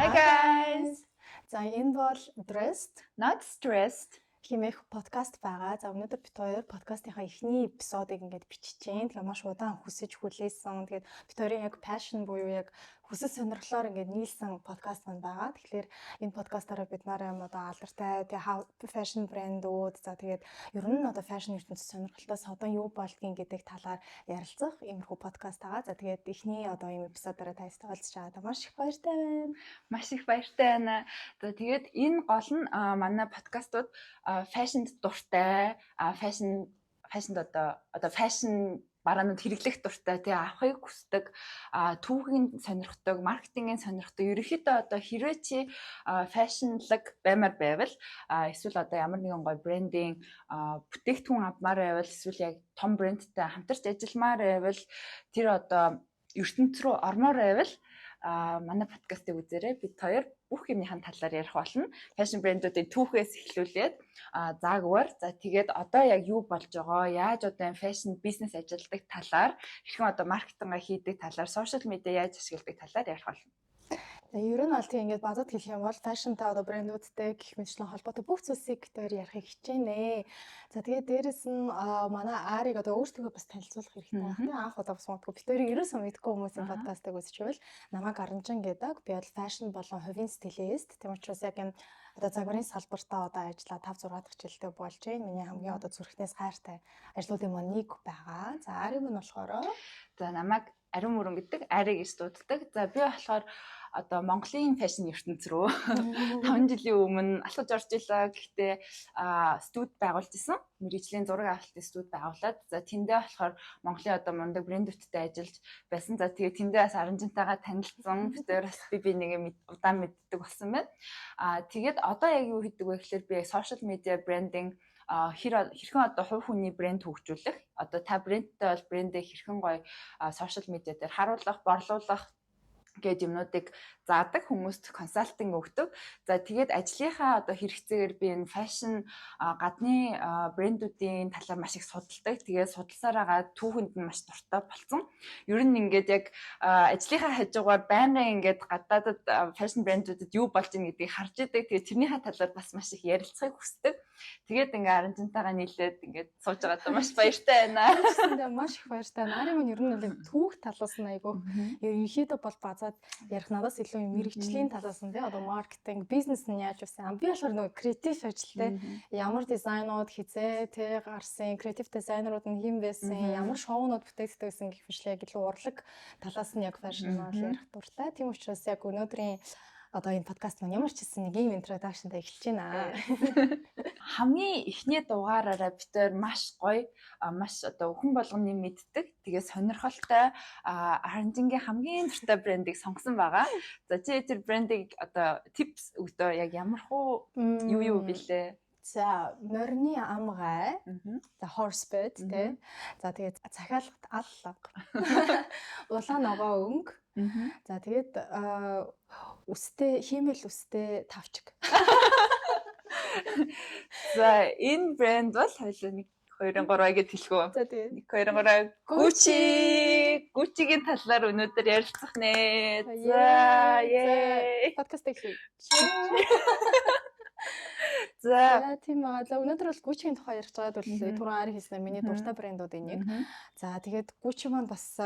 Hi guys. За энэ бол Dressed Not stressed. хэмээх подкаст байгаа. За өнөөдөр бид хоёр подкастынхаа эхний эпизодыг ингээд бичиж जैन. Тэгээ маш удаан хүсэж хүлээсэн. Тэгээд бид хоёрын яг passion буюу яг хүсэл сонирхлоор ингээд нийлсэн подкаст маань байгаа. Тэгэхээр энэ подкастаараа бид нараа одоо алдартай тэгээ fashion брэндүүд за тэгээд ер нь одоо fashion ертөнцийн сонирхолтоос одоо юу болдгийг гэдэг талаар ярилцах иймэрхүү подкаст байгаа. За тэгээд эхний одоо ийм эпизодороо тастаа олж байгаа. Маш их баяртай байна. Маш их баяртай байна. За тэгээд энэ гол нь манай подкастууд фэшнд дуртай, фэшнд одоо фэшн бараанууд хэрэглэх дуртай, тэгээ авахыг хүсдэг, түүхийн сонирхдаг, маркетингийн сонирхдаг. Ерөнхийдөө одоо хэрвээ чи фэшнлэг баймаар байвал эсвэл одоо ямар нэгэн гоё брендинг бүтээгдэхүүн авмаар байвал эсвэл яг том брендтэй хамтарч ажилламаар байвал тэр одоо ертөнц рүү ормоор байвал манай подкастыг үзээрэй. Бид хоёр бүх юмны талаар ярих болно. Фэшн брэндүүдийн түүхээс эхлүүлээд заагвар. За тэгээд одоо яг юу болж байгаа? Яаж одоо энэ фэшн бизнес ажилладаг талаар, хэрхэн одоо маркетинга хийдэг талаар, сошиал медиа яаж ашигладаг талаар ярих болно. Ер нь бол тийм ингээд базад хэлэх юм бол фэшнтэй одоо брэндүүдтэй гэх мэтчлэн холбоотой бүх зүйлсийг дээр ярихыг хичээнэ. За тэгээд дээрэс нь манай Ариг одоо өөртөө бас танилцуулах хэрэгтэй байна. Тийм анх удаа бас мэдгүй. Бид хоёрыг ерөөсөө мэдгүй хүмүүсийн подкастыг үзчихвэл намайг Аранжин гэдэг. Би бол фэшн болон хувийн стилист. Тийм учраас яг энэ одоо загварын салбартаа одоо ажиллаа 5-6 дахь жилдээ болж байна. Миний хамгийн одоо зүрхнээс хайртай ажлуудын маань нэг байгаа. За Ариг нь болохоор за намайг Ариун мөрөн гэдэг, Ариг гэж дууддаг. За би болохоор одоо Монголын фэшн ертөнц рүү 5 жилийн өмнө алхаж орж илаа. Гэхдээ студ байгуулж исэн. Мэргэжлийн зураг авалтын студ байгуулад. За тэндээ болохоор Монголын одоо мундаг брэндүүдтэй ажиллаж байсан. За тэгээ тэндээ бас Аранжинтайгаа танилцсан. Битээр бас би нэг удаан мэддэг болсон байна. Тэгээд одоо яг юу хийдэг вэ гэхээр би сошиал медиа брендинг хэрхэн одоо хувь хүний брэнд хөгжүүлэх, одоо та брэндтэй бол брэндээ хэрхэн гоё сошиал медиа дээр харуулах, борлуулах гэдэг юмнуудыг заадаг, хүмүүст консалтинг өгдөг. За тэгээд ажлынхаа одоо хэрэгцээгээр би энэ фэшн гадны брэндүүдийн талаар маш их судалдаг. Тэгээд судалсараагаа түүхэнд нь маш дуртай болсон. Ер нь ингээд яг ажлынхаа хажуугаар байнгын ингээд гадаадад фэшн брэндүүдэд юу болж ийн гэдгийг харж идэг. Тэгээд тэрнийхээ талаар бас маш их ярилцахыг хүсдэг. Тэгээд ингээд Аранжинтайгаа нийлээд ингээд сууж байгаад маш баяртай байна. Маш их баяртай. Нари маань ер нь бол түүх талаас нь айгу ерөнхийдөө бол базаад ярих надаас илүү мэрэгжлийн талаас нь одоо маркетинг, бизнес нь яаж явсан. Би болохоор нөгөө креатив ажилтай ямар дизайнууд хизээ тэ гарсан, креатив дизайнерууд нь хэн байсан, ямар шоунууд бүтээгддэг гэсэн гэх мэт яг илүү урлаг талаас нь яг фэшн мал ярих дуртай. Тийм учраас яг өнөөдрийн одоо энэ подкаст маань ямар ч гэсэн нэг юм интродакшнтай эхэлж байна. Хамгийн эхний дугаараараа бид тээр маш гоё, маш одоо хүн болгоны мэддэг, тэгээ сонирхолтой Аранжингийн хамгийн дуртай брендийг сонгосон байгаа. За чи тэр брендийг одоо типс өгдөө яг ямар хуу юу билээ? За морины амгай, за horsebed тий. За тэгээд захиалгад аллаг. Улаан ногоо өнгө. За тэгээд хиймэл үстэй тавчиг. За энэ брэнд бол хоёул 1 2 3 гэж хэлэхүү. За тэгээд 1 2 3 Gucci. Gucci-гийн талаар өнөөдөр ярилцах нэ. За яа. Подкаст эхлэе. За тийм аа. За өнөөдөр бол Gucci-гийн тухай ярих жагаад бол түрүүн Ари хэлсэн миний дуртай брэндүүдийн нэг. За тэгээд Gucci маань бас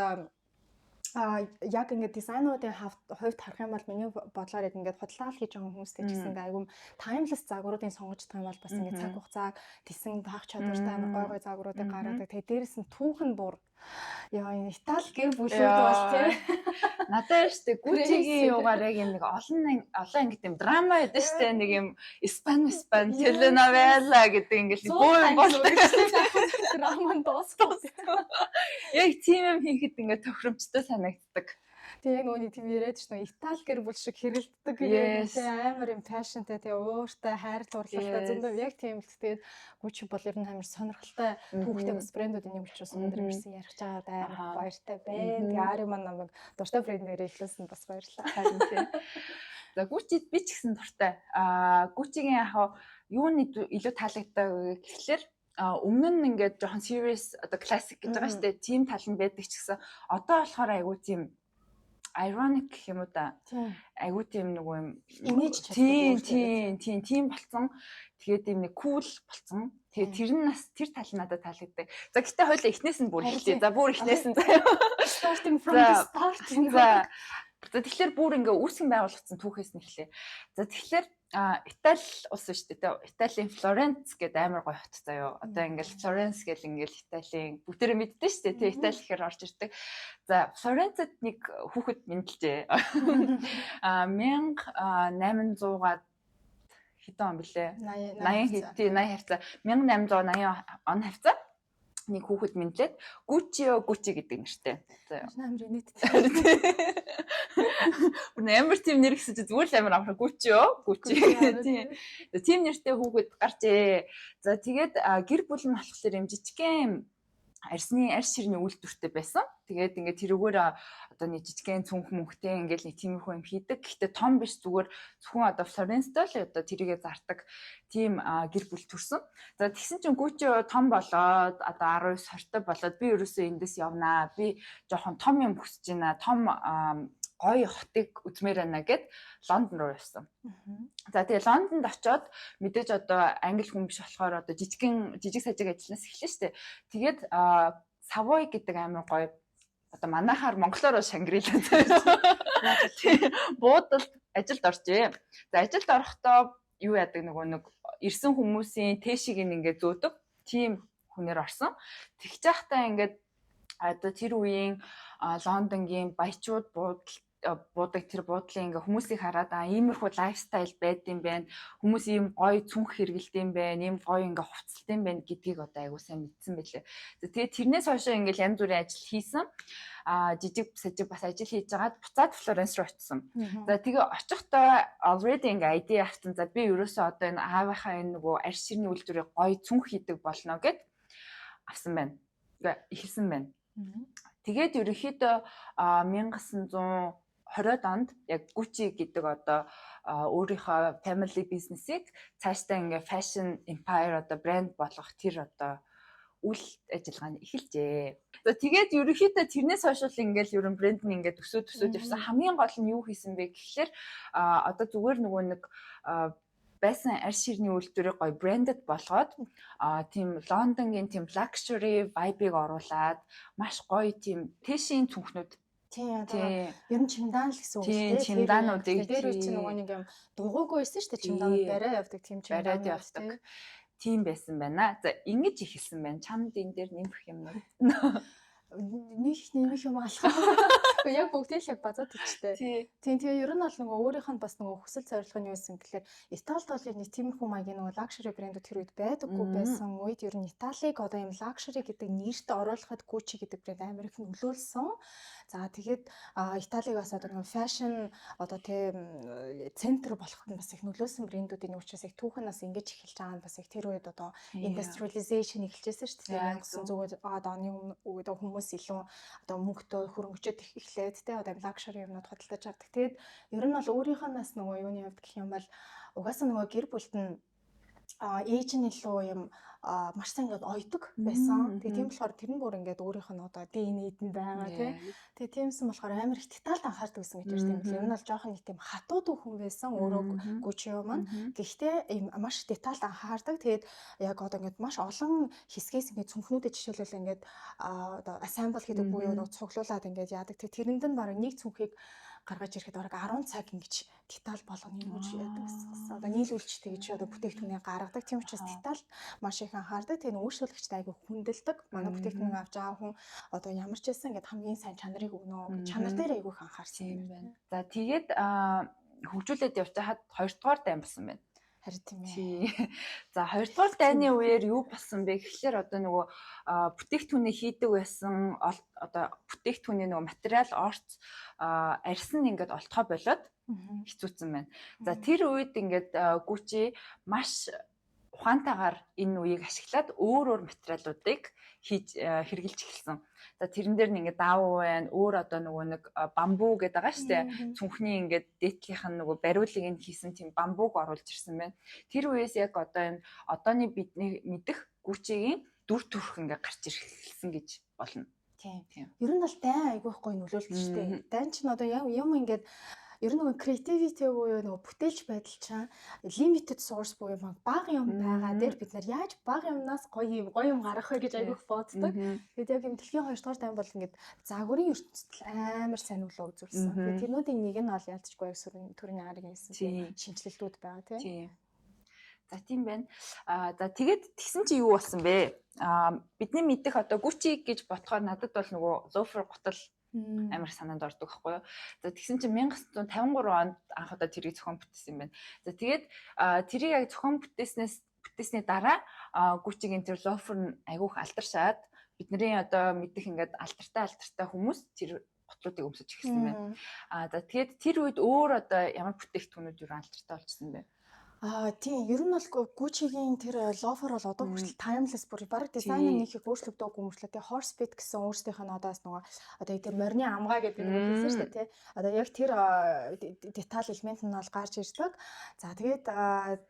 яг ингээд дизайнуудын хувьд харах юм бол миний бодлоор яг ингээд худлаа хийж байгаа хүмүүстэй ч гэсэн айгүй таймлес загваруудын сонгож байгаа юм бол бас ингээд цаг хугацаа тэсэн таах чадвартай амар гой загваруудыг гаргадаг. Тэгээ дээрэс нь түүх нь бүр яа энэ Итали гэр бүлүүд бол тийм надад штэ Gucci-гийн юугаар яг нэг олон ингээд юм драма байдаг штэ нэг юм Испани теленовела гэдэг ингээд бөө болдог драман дуусах. Яг тийм юм хийхэд ингээд тохиромжтой санагддаг. Тэгээ яг нөгөө тийм яриад ч нөгөө Итали гэр бүл шиг хэрэлддэг гэдэг амар юм фэшнтэй тэгээ ууртай хайр дурлалтай зөндөө яг тийм л тэгээд Gucci бол ер нь амар сонирхолтой түүхтэй бас брэндүүдийн нэг учраас өнөөдөр ирсэн ярих чагаад амар баяртай байна. Тэгээ Ари маань намайг дуртай брэндээр хэлсэн бас баярлалаа. Харин тийм. За Gucci би ч гэсэн дуртай. Gucci-гийн яг юуны илүү таалагддаг вэ гэхэлэр өмнө нь ингээд жоохон serious одоо classic гэж байгаа шүү дээ. Тим тал нь байдаг ч гэсэн одоо болохоор айгүй тийм ironic гэх юм уу да. Тийм. Айгуу тийм нөгөө юм Инээж чаддаг. тийм болсон. Тэгээд тийм нэг cool болсон. Тэгээд тэр нь нас тэр тал нь надад таалагддаг. За гэхдээ хоёул эхнээс нь бүр эхлэе. За бүр эхнээс нь заяа. Starting from the start. За тэгэхээр бүр ингээ үүсгэн байгуулагдсан түүхээс нь эхлэе. За тэгэхээр Итали улс шүү дээ. Италийн Флоренц гэдэг амар гоё хот заяа. Одоо ингээл Флоренц гэл ингээл Италийн бүтээрээ мэддэн шүү дээ. Тэ Итали гэхээр орж ирдэг. За Флоренцэд нэг хүүхэд мэдлжээ. 1800-аад хэдэн он блэ? 80 хавцаа. 1880 он хавцаа. Нэг хүүхэд мэдлээд Гуччи гэдэг нэртэй. За амар нийт. Амар тийм нэр гэсэн чинь зүгээр л амар амархан Гуччи. Тийм нэртэй хүүхэд гарчээ. За тэгээд гэр бүл нь болохоор юм жижигхэн арьс ширний үйлдвэртэй байсан. Тэгээд ингээд тэрүүгээр одоо нэг жижигхэн цүнх мөнхтэй ингээд нэг тиймэрхүү юм хийдэг. Гэхдээ том биш зүгээр зөвхөн одоо Флоренцтэй л одоо тэрийгэ зардаг тийм гэр бүл төрсөн. За тэгсэн чинь Гуччи том болоод одоо 19-20 болоод би ерөөсөө эндээс явнаа. Би жоохон том юм хүсэж байна. Том гоё хотыг үзмээр байна гэд Лондон руу явсан. За тэгээ Лондонд очиод мэдээж одоо англи хүн биш болохоор одоо жижиг сажиг ажилланаас эхэлнэ шүү дээ. Тэгээд Savoy гэдэг амар гоё одоо манайхаар монголоор Шангрила буудалд ажилд оржээ. За ажилд орохдоо юу яадаг нэг ирсэн хүмүүсийн тэшийг ингээд зөөдөг. Тийм хүнээр орсон. Тэгж яхтаа ингээд одоо тэр үеийн Лондонгийн баячууд буудаг тэр буудлын ингээ хүмүүсийг хараад иймэрхүү лайфстайл байдсан байна. Хүмүүс ийм гоё цүнх хэрэгэлдэм байна. Ийм гоё ингээ хувцалтай байна гэдгийг одоо айгуу сайн мэдсэн байлээ. Тэгээд тэрнээс хойш ингээл янз бүрийн ажил хийсэн. Жижиг сажиг бас ажил хийж байгаад буцаад Флоренц руу очсон. За тэгээ очихдоо already ингээ ID авсан. За би ерөөсөө одоо энэ аавынхаа энэ нөгөө арьс ширний үйлдвэрийг гоё цүнх хийдэг болно гэд авсан байна. Эхэлсэн байна. Тэгээд ерөнхийдөө 1920-ад онд яг Gucci гэдэг одоо өөрийнхөө family business-ийг цаашдаа ингээ fashion empire одоо брэнд болгох тэр одоо үйл ажиллагааны эхэлжээ. За тэгээд ерөнхийдөө тэрнээс хойш л ингээл ерөн брэнд нь ингээд өсөд явсан. Хамгийн гол нь юу хийсэн бэ гэхэлэр одоо зүгээр нөгөө нэг байсан арьс ширний үйлдвэрийг гоё брендed болгоод тийм Лондонгийн тийм luxury vibe-ыг оруулаад маш гоё тийм тэшийн цүнхнүүд Тийм ер нь чимдаан л гэсэн үг тийм чимдаануудыг дээр үчи нөгөө нэг юм дугуйгүй байсан шүү дээ чимдаанууд барай явдаг тийм барайд явдаг тийм байсан байна. За ингэж ихэлсэн байна. Чамд энэ дээр нэмэх юм уу? Нэмэх юм алхах. Яг бүгдээ л базаад ичтэй. Тийм тэгээ ер нь бол нөгөө өөрийнх нь бас нөгөө хүсэл зорилго нь юу гэсэн гэхээр Италид бол нэг тиймэрхүү маягийн нөгөө лакшери брэндүүд тэр үед байдаггүй байсан үед ер нь Италиг одоо юм лакшери гэдэг нэрт оруулахад Gucci гэдэг брэнд амар их нөлөөлсөн. За тэгээд Италиг бас одоо нэг фэшн одоо тийм центр болоход бас их нөлөөсөн брэндүүдийн учраас их түүхнээс ингэж эхэлж байгаа нь бас их тэр үед одоо industrialization эхэлжсэн шүү дээ. 1900-аад оны үед хүмүүс илүү одоо мөнгөтэй хөрөнгөчөд эхлээд тэ одоо лакшери юмнууд худалдаж авдаг. Тэгээд ер нь бол өөрийнхөө нас нөгөө юуны явд гэх юм бол угаасаа нөгөө гэр бүлт нь ээж нь илүү юм маш сайн ингээд ойдог байсан. Тэгээ тийм болохоор тэр нь бүр ингээд өөрийнх нь одоо ДНХ-д нь байгаа тий. Тэгээ тиймсэн болохоор амар их детальд анхаардаг гэсэн гэж тийм л. Ер нь бол жоохон нэг тийм хатууд хүн байсан өөрөө Gucci маань. Гэхдээ маш детальд анхаардаг. Тэгээд яг одоо ингээд маш олон хэсгээс ингээд цүнхнүүдэд жишээлбэл ингээд одоо assemble гэдэг буюу цуглуулад ингээд яадаг. Тэгээ тэрэнд нь бараг нэг цүнхийг гаргаж ирэхэд бараг 10 цаг ингэж деталь болгоно юм гэж яадаг гэсэн. Одоо нийлүүлжтэй гэж одоо бүтээгдэхүүнийг гаргадаг. Тийм учраас деталь маш их анхаардаг. Тэгээ нөөцлөгчд айгүй хүндэлдэг. Манай бүтээгдэхүүнийг авч байгаа хүн одоо ямар ч байсан ингээд хамгийн сайн чанарыг өгнө. Чанар дээр айгүй их анхаарсан юм байна. За тэгээд хөгжүүлээд явж хаад 2 дугаар дай болсон байна. Харин тийм ээ. За 2 дугаар дайны үеэр юу болсон бэ гэхэлэр одоо нөгөө бүтээгдэхүүнийг хийдэг байсан одоо бүтээгдэхүүний нөгөө материал орц арьс нь ингээд олдохоо болоод хэцүүцсэн байна. За тэр үед ингээд Gucci маш ухаантайгаар энэ үеийг ашиглаад өөр материалуудыг хэрэгжилж эхэлсэн. За тэрэн дээр нь ингээд даав байна. Өөр одоо нөгөө нэг бамбуу гэдэг байгаа шүү дээ. Цүнхний ингээд дээдлийнх нь нөгөө бариулыг нь хийсэн тийм бамбууг оруулж ирсэн байна. Тэр үеэс яг одоо энэ одооний бидний мэдэх Gucci-гийн дүр төрх ингээд гарч ирсэн гэж болно. Тийм. Ер нь бол дайн айгүйх гоё нөлөөлж штэ. Дайн чинь одоо юм ингээд ер нь нөгөө creativity буюу нөгөө бүтээлч байдал чинь limited source буюу бага юм байгаа дээр бид нар яаж бага юмнаас гоё юм гаргах вэ гэж айгүйх боддог. Тэгээд яг юм дэлхийн 2 дугаар дайн бол ингээд загварын ертөнцид амар сонирхолоо үзүүлсэн. Тэгээд тэрнүүдийн нэг нь бол ялцчгүй яг төрийн арга хийсэн шинжилэлтүүд байгаа тийм. За тийм байна. За тэгээд тэгсэн чи юу болсон бэ? Бидний мэдих одоо Gucci гэж ботхоор надад бол нөгөө loafer гутал амар санаанд ордог байхгүй юу. За тэгсэн чинь 1953 онд анх удаа тэрийг зохион бүтээсэн юм байна. За тэгээд тэрийг яг зохион бүтээсний дараа Gucci-гийн тэр loafer нь айгүйх алдаршаад бидний одоо мэдих ингээд алдартай хүмүүс тэр готлуудыг өмсөж эхэлсэн байна. За тэгээд тэр үед өөр одоо ямар бүтээгдэхүүнүүд юу алдартай болчихсон бэ? Тийм ер нь бол Gucci-гийн тэр loafer бол одоо хүртэл timeless бүр баг дизайн нэг их өөрчлөгдөөгүй юм шүү дээ. Horsebit гэсэн өөрсдийнх нь одоос нөгөө одоо тэр морины амгаа гэдэг нэг хэлсэн шүү дээ тий. Одоо яг тэр деталь элемент нь бол гарч ирдэг. За тэгээд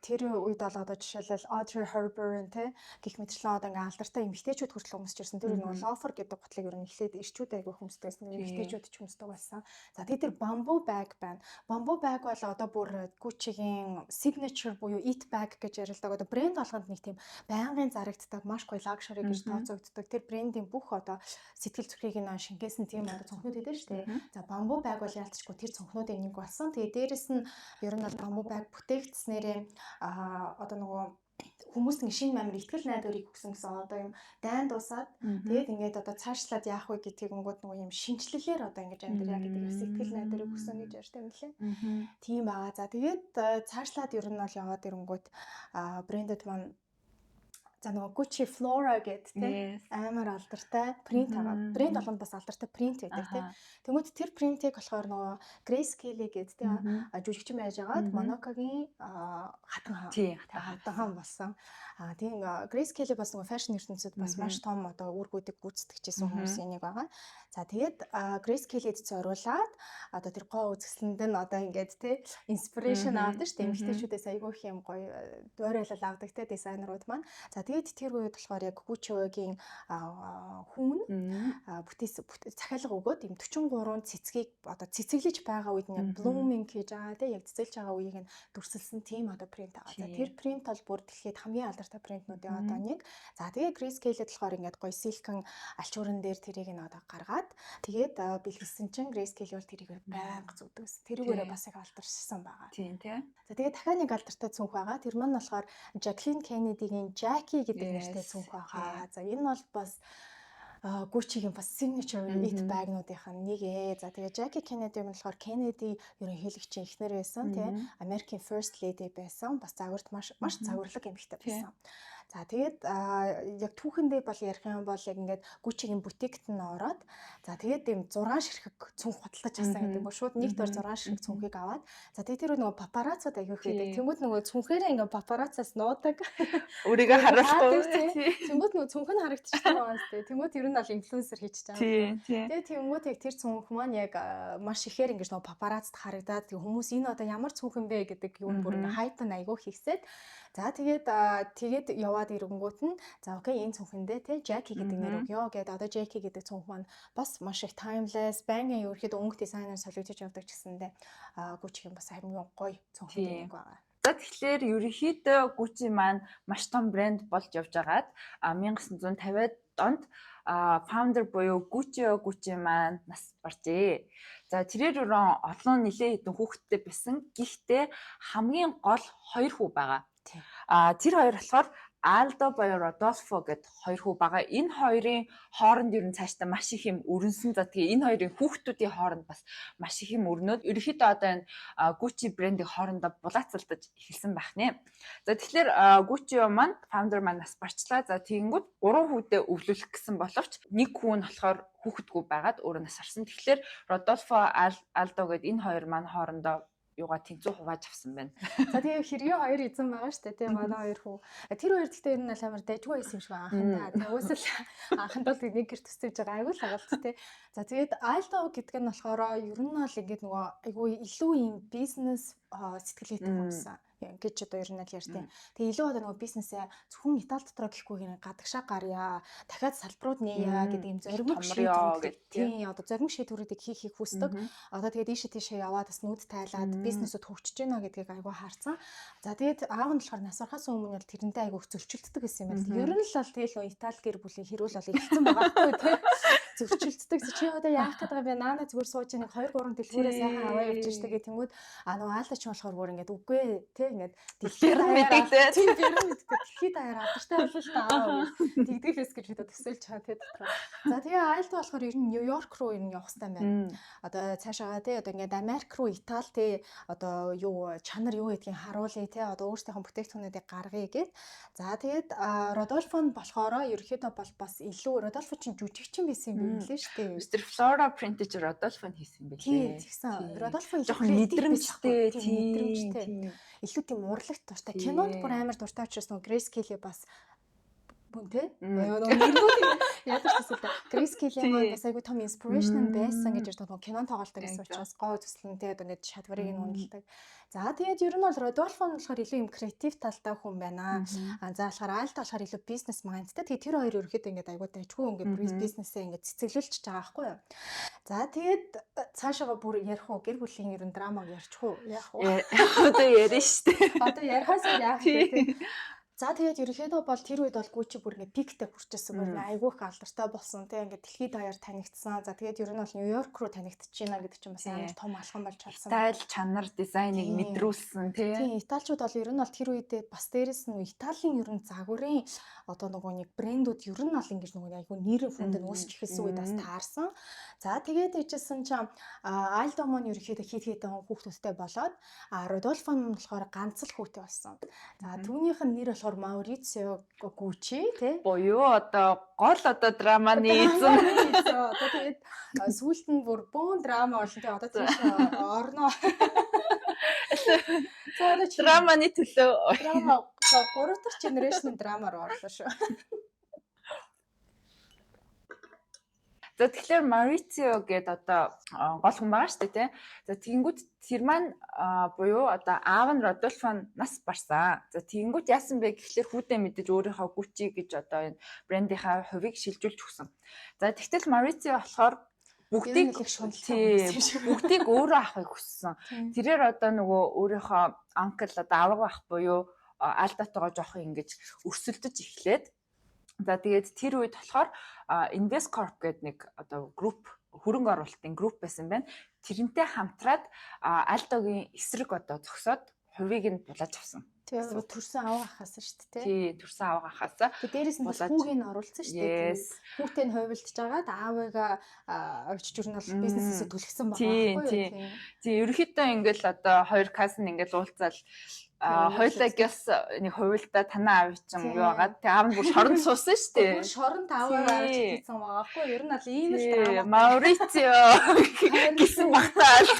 тэр үед бол одоо жишээлбэл Audrey Hepburn тий гэх мэтчлэн одоо ингээ алдартай эмэгтэйчүүд хүртэл өмсөж ирсэн. Тэр нөгөө loafer гэдэг готлыг ер нь эхлээд ирчүүд айгүй хүмүүстэйсэн эмэгтэйчүүд ч өмсдөг байсан. За тэгээд тэр bamboo bag байна. Bamboo bag бол одоо бүр Gucci-гийн signature буюу eat bag гэж ярилдаг. Одоо брэнд болгонд нэг тийм байнгын зарагддаг, маш гоё luxury гэж тооцогддог. Тэр брендийн бүх одоо сэтгэл зүрхийг нь шингээсэн тийм одоо цонхнууд эдэр шүү дээ. За bamboo bag бол ялцчгүй тэр цонхнуудын нэг болсон. Тэгээ дээрэс нь ер нь бол bamboo bag бүтээгдснээрээ одоо нөгөө хүмүүс нэг шинэ мамир ихтгэл найдварыг өгсөн гэсэн одоо юм дайн дуусаад тэгээд ингээд одоо цаашлаад яах вэ гэдгийг өнгөд нөгөө юм шинжилэлээр одоо ингэж амьдраа гэдэг ихтгэл найдварыг өгсөн гэж ярьдаг юм лээ. Тийм байгаа. За тэгээд цаашлаад ер нь бол яваад ирэнгүүт брэндүүд маань за нөгөө Gucci Flora гэдэг тийм амар алдартай принт байгаа. Брэнд болгонд бас алдартай принт байдаг тийм. Тэгмүүд тэр принтийг болохоор нөгөө Grace Kelly гэдэг тийм жүжигчин байж байгаад Monaco-гийн хатан хаан болсон. Тийм Grace Kelly бас нөгөө fashion ертөнцид бас маш том одоо үүргүүдийг гүйцэтгэжсэн хүмүүсийн нэг байгаа. За тэгээд Grace Kelly-д зориулаад одоо тэр гоо үзэсгэлэнд нь одоо ингээд тийм inspiration авдаг шүү дээ. Эмэгтэйчүүдээс айгүй их юм гоё дуурайлал авдаг тийм дизайнерууд маань. За тэгээд тэр үед болохоор яг Gucci-гийн хүн захиалга өгөөд юм 43 цэцгийг одоо цэцэглэж байгаа үед нь яг blooming хийж байгаа тийм яг цэцэлж байгаа үеийг нь дүрсэлсэн тийм одоо принт байгаа. За тэр принт бол бүр дэлхийд хамгийн алдартай принтнуудын одоо нэг. За тэгээд Grace Kelly болохоор ингээд гоё силикон алчууран дээр тэрийг нь одоо гаргаад тэгээд бэлгэлсэн чинь Grace Kelly бол тэрийг байнга зүгдсэн. Тэрүүгээрээ бас яг алдаршсан байгаа. Тийм тийм. За тэгээд дахиад нэг алдартай цүнх байгаа. Тэр маань болохоор Jacqueline Kennedy-гийн Jackie гэдэг нэртэй цүнх байгаа. За энэ бол бас Gucci-гийн бас signature eat bag-нуудынх нь нэг ээ. За тэгээ Jackie Kennedy болохоор Kennedy ерөнхийлөгчийн эхнэр байсан тийм. American First Lady байсан. Бас загварт маш загварлаг эмэгтэй байсан. За тэгээд яг түүхэндээ бол ярих юм бол яг ингээд Gucci-гийн бутикт нь ороод за тэгээд ийм 6 ширхэг цүнх худалдаж авсан гэдэг. Шууд нэг дор 6 ширхэг цүнхийг аваад за тэгээд тэр нөгөө папараццууд аявих байдаг. Тэнгүүд нөгөө цүнхээрээ ингээд папарацаас нуудаг. Өөрийгөө харуулахгүй. Тэнгүүд нөгөө цүнх нь харагдчихсан байгаа сте. Тэнгүүд ер нь бол инфлюенсер хийж байгаа. Тэгээд тэнгүүд яг тэр цүнх маань яг маш ихээр ингээд нөгөө папараццд харагдаад хүмүүс энэ одоо ямар цүнх юм бэ гэдэг юм бүр ингээд хайп нь айгүй хийсээд за тэгээд яваад ирэнгүүт нь за окей энэ цүнхэндээ тий Jackie гэдэг нэр өгё гэдэг. Одоо Jackie гэдэг цүнх маань бас маш их timeless байнгын ерөөхдөө өнгө дизайнер солигдож явдаг гэсэндээ Gucci-гийн бас хамгийн гоё цүнхүүд нэг байгаа. За тэгэхээр ерөнхийдөө Gucci маань маш том брэнд болж явж байгаад 1950-ад онд founder буюу Gucci маань нас баржээ. За тэрээр өрөө олон нэлээд хэдэн хүүхэдтэй байсан. Гэхдээ хамгийн гол 2 хүү байгаа. Тэр хоёр болохоор Aldo буюу Rodolfo гэд 2 хүү байгаа. Энэ хоёрын хооронд ер нь цаашдаа маш их юм өрнсөн. За тэгээ энэ хоёрын хүүхдүүдийн хооронд бас маш их юм өрнөд ерөнхийдөө одоо энэ Gucci брендийг хоорондоо булаацалдаж эхэлсэн байх нэ. За тэгэхээр Gucci маань founder маань нас барчлаа. За тэгэнгүүт 3 хүүдээ өвлүүлэх гэсэн боловч нэг хүү нь болохоор хүүхэдгүй байгаад өөрөө нас арсан. Тэгэхээр Rodolfo Aldo гэд энэ хоёр маань хоорондоо юугаа тэнцүү хувааж авсан байна. За тэгээ хэргийн хоёр эзэн байгаа шүү дээ тийм манай хоёр хүү. Тэр хоёр гэхдээ ер нь бол амар дайггүй байсан юм шиг байгаа анхандаа. Тэгээ уусал анхандаа л нэг гэр төсөж байгаа айгүй л агалт тий. За тэгээд Aldo гэдэг нь болохоор ер нь бол ингээд нөгөө айгүй илүү юм бизнес сэтгэлээтэй хүмүүс. гэж одоо ер нь л ярьдаг. Тэгээ илүү одоо нөгөө бизнесээ зөвхөн Итали дотроо гэхгүйгээр гадагшаа гарьяа, дахиад салбарууд нээя гэдэг юм зоримог шийдвэрүүд. Тийм одоо зоримог шийдвэрүүдийг хийхийг хүсдэг. Одоо тэгээд ийшээ тийшээ яваад бас нүд тайлаад бизнесүүд хөгжиж байна гэдгийг айгүй харсан. За тэгээд аав нь болохоор нас орохоос өмнө бол тэрнтэй айгүй зөрчилддөг гэсэн юм байна. Ер нь л тэгэл Итали гэр бүлийн хэрүүл бол ихсэн байгаа байхгүй тийм. Зөрчилддөг. Чи одоо яах гээд байгаа юм бэ? Наана зүгээр сууж нэг 2 3 дэлгүүрээ сайхан аваа явж штэ гэх тэнгүүд нөгөө аалдач болохоор бүр ингээд үгүй те ингээд дэлхийд тийм дэлхийд даяар алдартай болол та аа тэгдэхээс гэж бид төсөөлж байгаа те дотор. За тэгээ айлт болохоор ер нь Нью-Йорк руу ер нь явах хэрэгтэй байна. Одоо цаашаа те одоо ингээд Америк руу Итали те одоо юу чанар юу гэдгийг харуулъя те одоо өөрсдийнхөө бүтээгдэхүүнүүдийг гаргая гэд. За тэгээд Родольфо нь болохоор ерөөхдөө бол бас илүү Родольфо чинь жүжигчин байсан юм байна лээ шүү дээ. Мистер Флора Принтиж Родольфо хийсэн юм билээ. Тийм. Родольфо жоохон мэдрэмжтэй, тийм. Илүү тийм урлагт дуртай. Кинонд бүр амар дуртай учраас нөгөө Грейс Келли бас бүнтэй. Яагаад ч гэсэн Грейс Келли маань бас айгүй том инспирэшн байсан гэж ярьдаг. Кинон тоглолтог гэсэн учраас гоо төслөнтэй одоо нэг шатварыг нь ундаг. За тэгээд ер нь бол Родольфо нь болохоор илүү юм креатив талтай хүн байна. За болохоор Альта болохоор илүү бизнес майндтай. Тэгээд тэр хоёр ерөөхдөө ингээд айгүй дайггүй ингээд бизнесээ ингээд цэцэглүүлж байгаа байхгүй юу. За тэгээд цаашаага бүр ярих уу гэр бүлийн ер нь драмаг ярьчих уу яах вэ? Одоо ярина шүү дээ. Одоо ярихаас яах вэ? За тэгээд ерөнхийдөө бол тэр үед бол Гуччи бүр ингээ пиктэй хүрчээсэн бүр айгүй их алдартай болсон тийм ингээ дэлхийд даяар танигдсан. За тэгээд ер нь бол Нью-Йорк руу танигдчихэж байна гэдэг чинь бас амар том алхам болж чадсан. Стайл, чанар, дизайныг мэдрүүлсэн тийм. Тийм Италичууд бол ер нь бол тэр үедээ бас дээрэс нь Италийн ер нь загварын одоо нөгөө нэг брэндүүд ер нь бол ингэж нөгөө айгүй нэр хүнд нь өсч эхэлсэн үед бас таарсан. За тэгээд ижсэн чинь Альдо мон ерөнхийдөө хит хүүхдүүдтэй болоод Родольфо нь болохоор ганц л хүүтэй болсон. За түүнийх нь нэр болохоор Маурицио Гуччи тий буюу одоо гол одоо драманы эзэн. Одоо тэгээд сүүлд нь бүр бөөн драма болно тий одоо тийш орно. За одоо драманы төлөө драма 3 дахь генерашн драмаар орлоо шүү. За тэгэхээр Марицио гэдэг одоо гол хүн байгаа шүү дээ тийм. За тэгэнгүүт тэр маань буюу одоо аав нь Родольфо нас барсан. За тэгэнгүүт яасан бэ гэхлээр хүүдээ мэдээж өөрийнхөө Гуччи гэж одоо энэ брендийнхаа хувийг шилжүүлж өгсөн. За тэгтэл Марицио болохоор бүгдийг өөрөө авахыг хүссэн. Тэрээр одоо нөгөө өөрийнхөө анкл одоо аваг байх буюу Альдатойгоо жоох ингэж өрсөлдөж эхлээд за тэгээд тэр үед болохоор Investcorp гэдэг нэг одоо групп хөрөнгө оруулалтын групп байсан байна. Тэрнтэй хамтраад Альдогийн эсрэг одоо зогсоод хувийг нь булааж авсан. Тэгээ төрсөн аваа хахаас шүү дээ. Тий, төрсөн аваа хахаас. Тэгээ дээрэс нь хүүгийг нь оруулсан шүү дээ. Хүүтэй нь хувилдж агаад аавыгаа очиж юу нь бол бизнесээс түлхсэн байгаа байхгүй юу? Тий, ерөнхийдөө ингээл одоо хоёр касн ингээл уулзаал хоёулагаас нэг хувилдаа танаа аав чинь юу байгаа. Тэгээ аав нь бүр шоронд суусан шүү дээ. Шоронд ааваа авч хийсэн байгаа байхгүй юу? Ер нь бол ийм л драма. Маурицио гэсэн багтаал.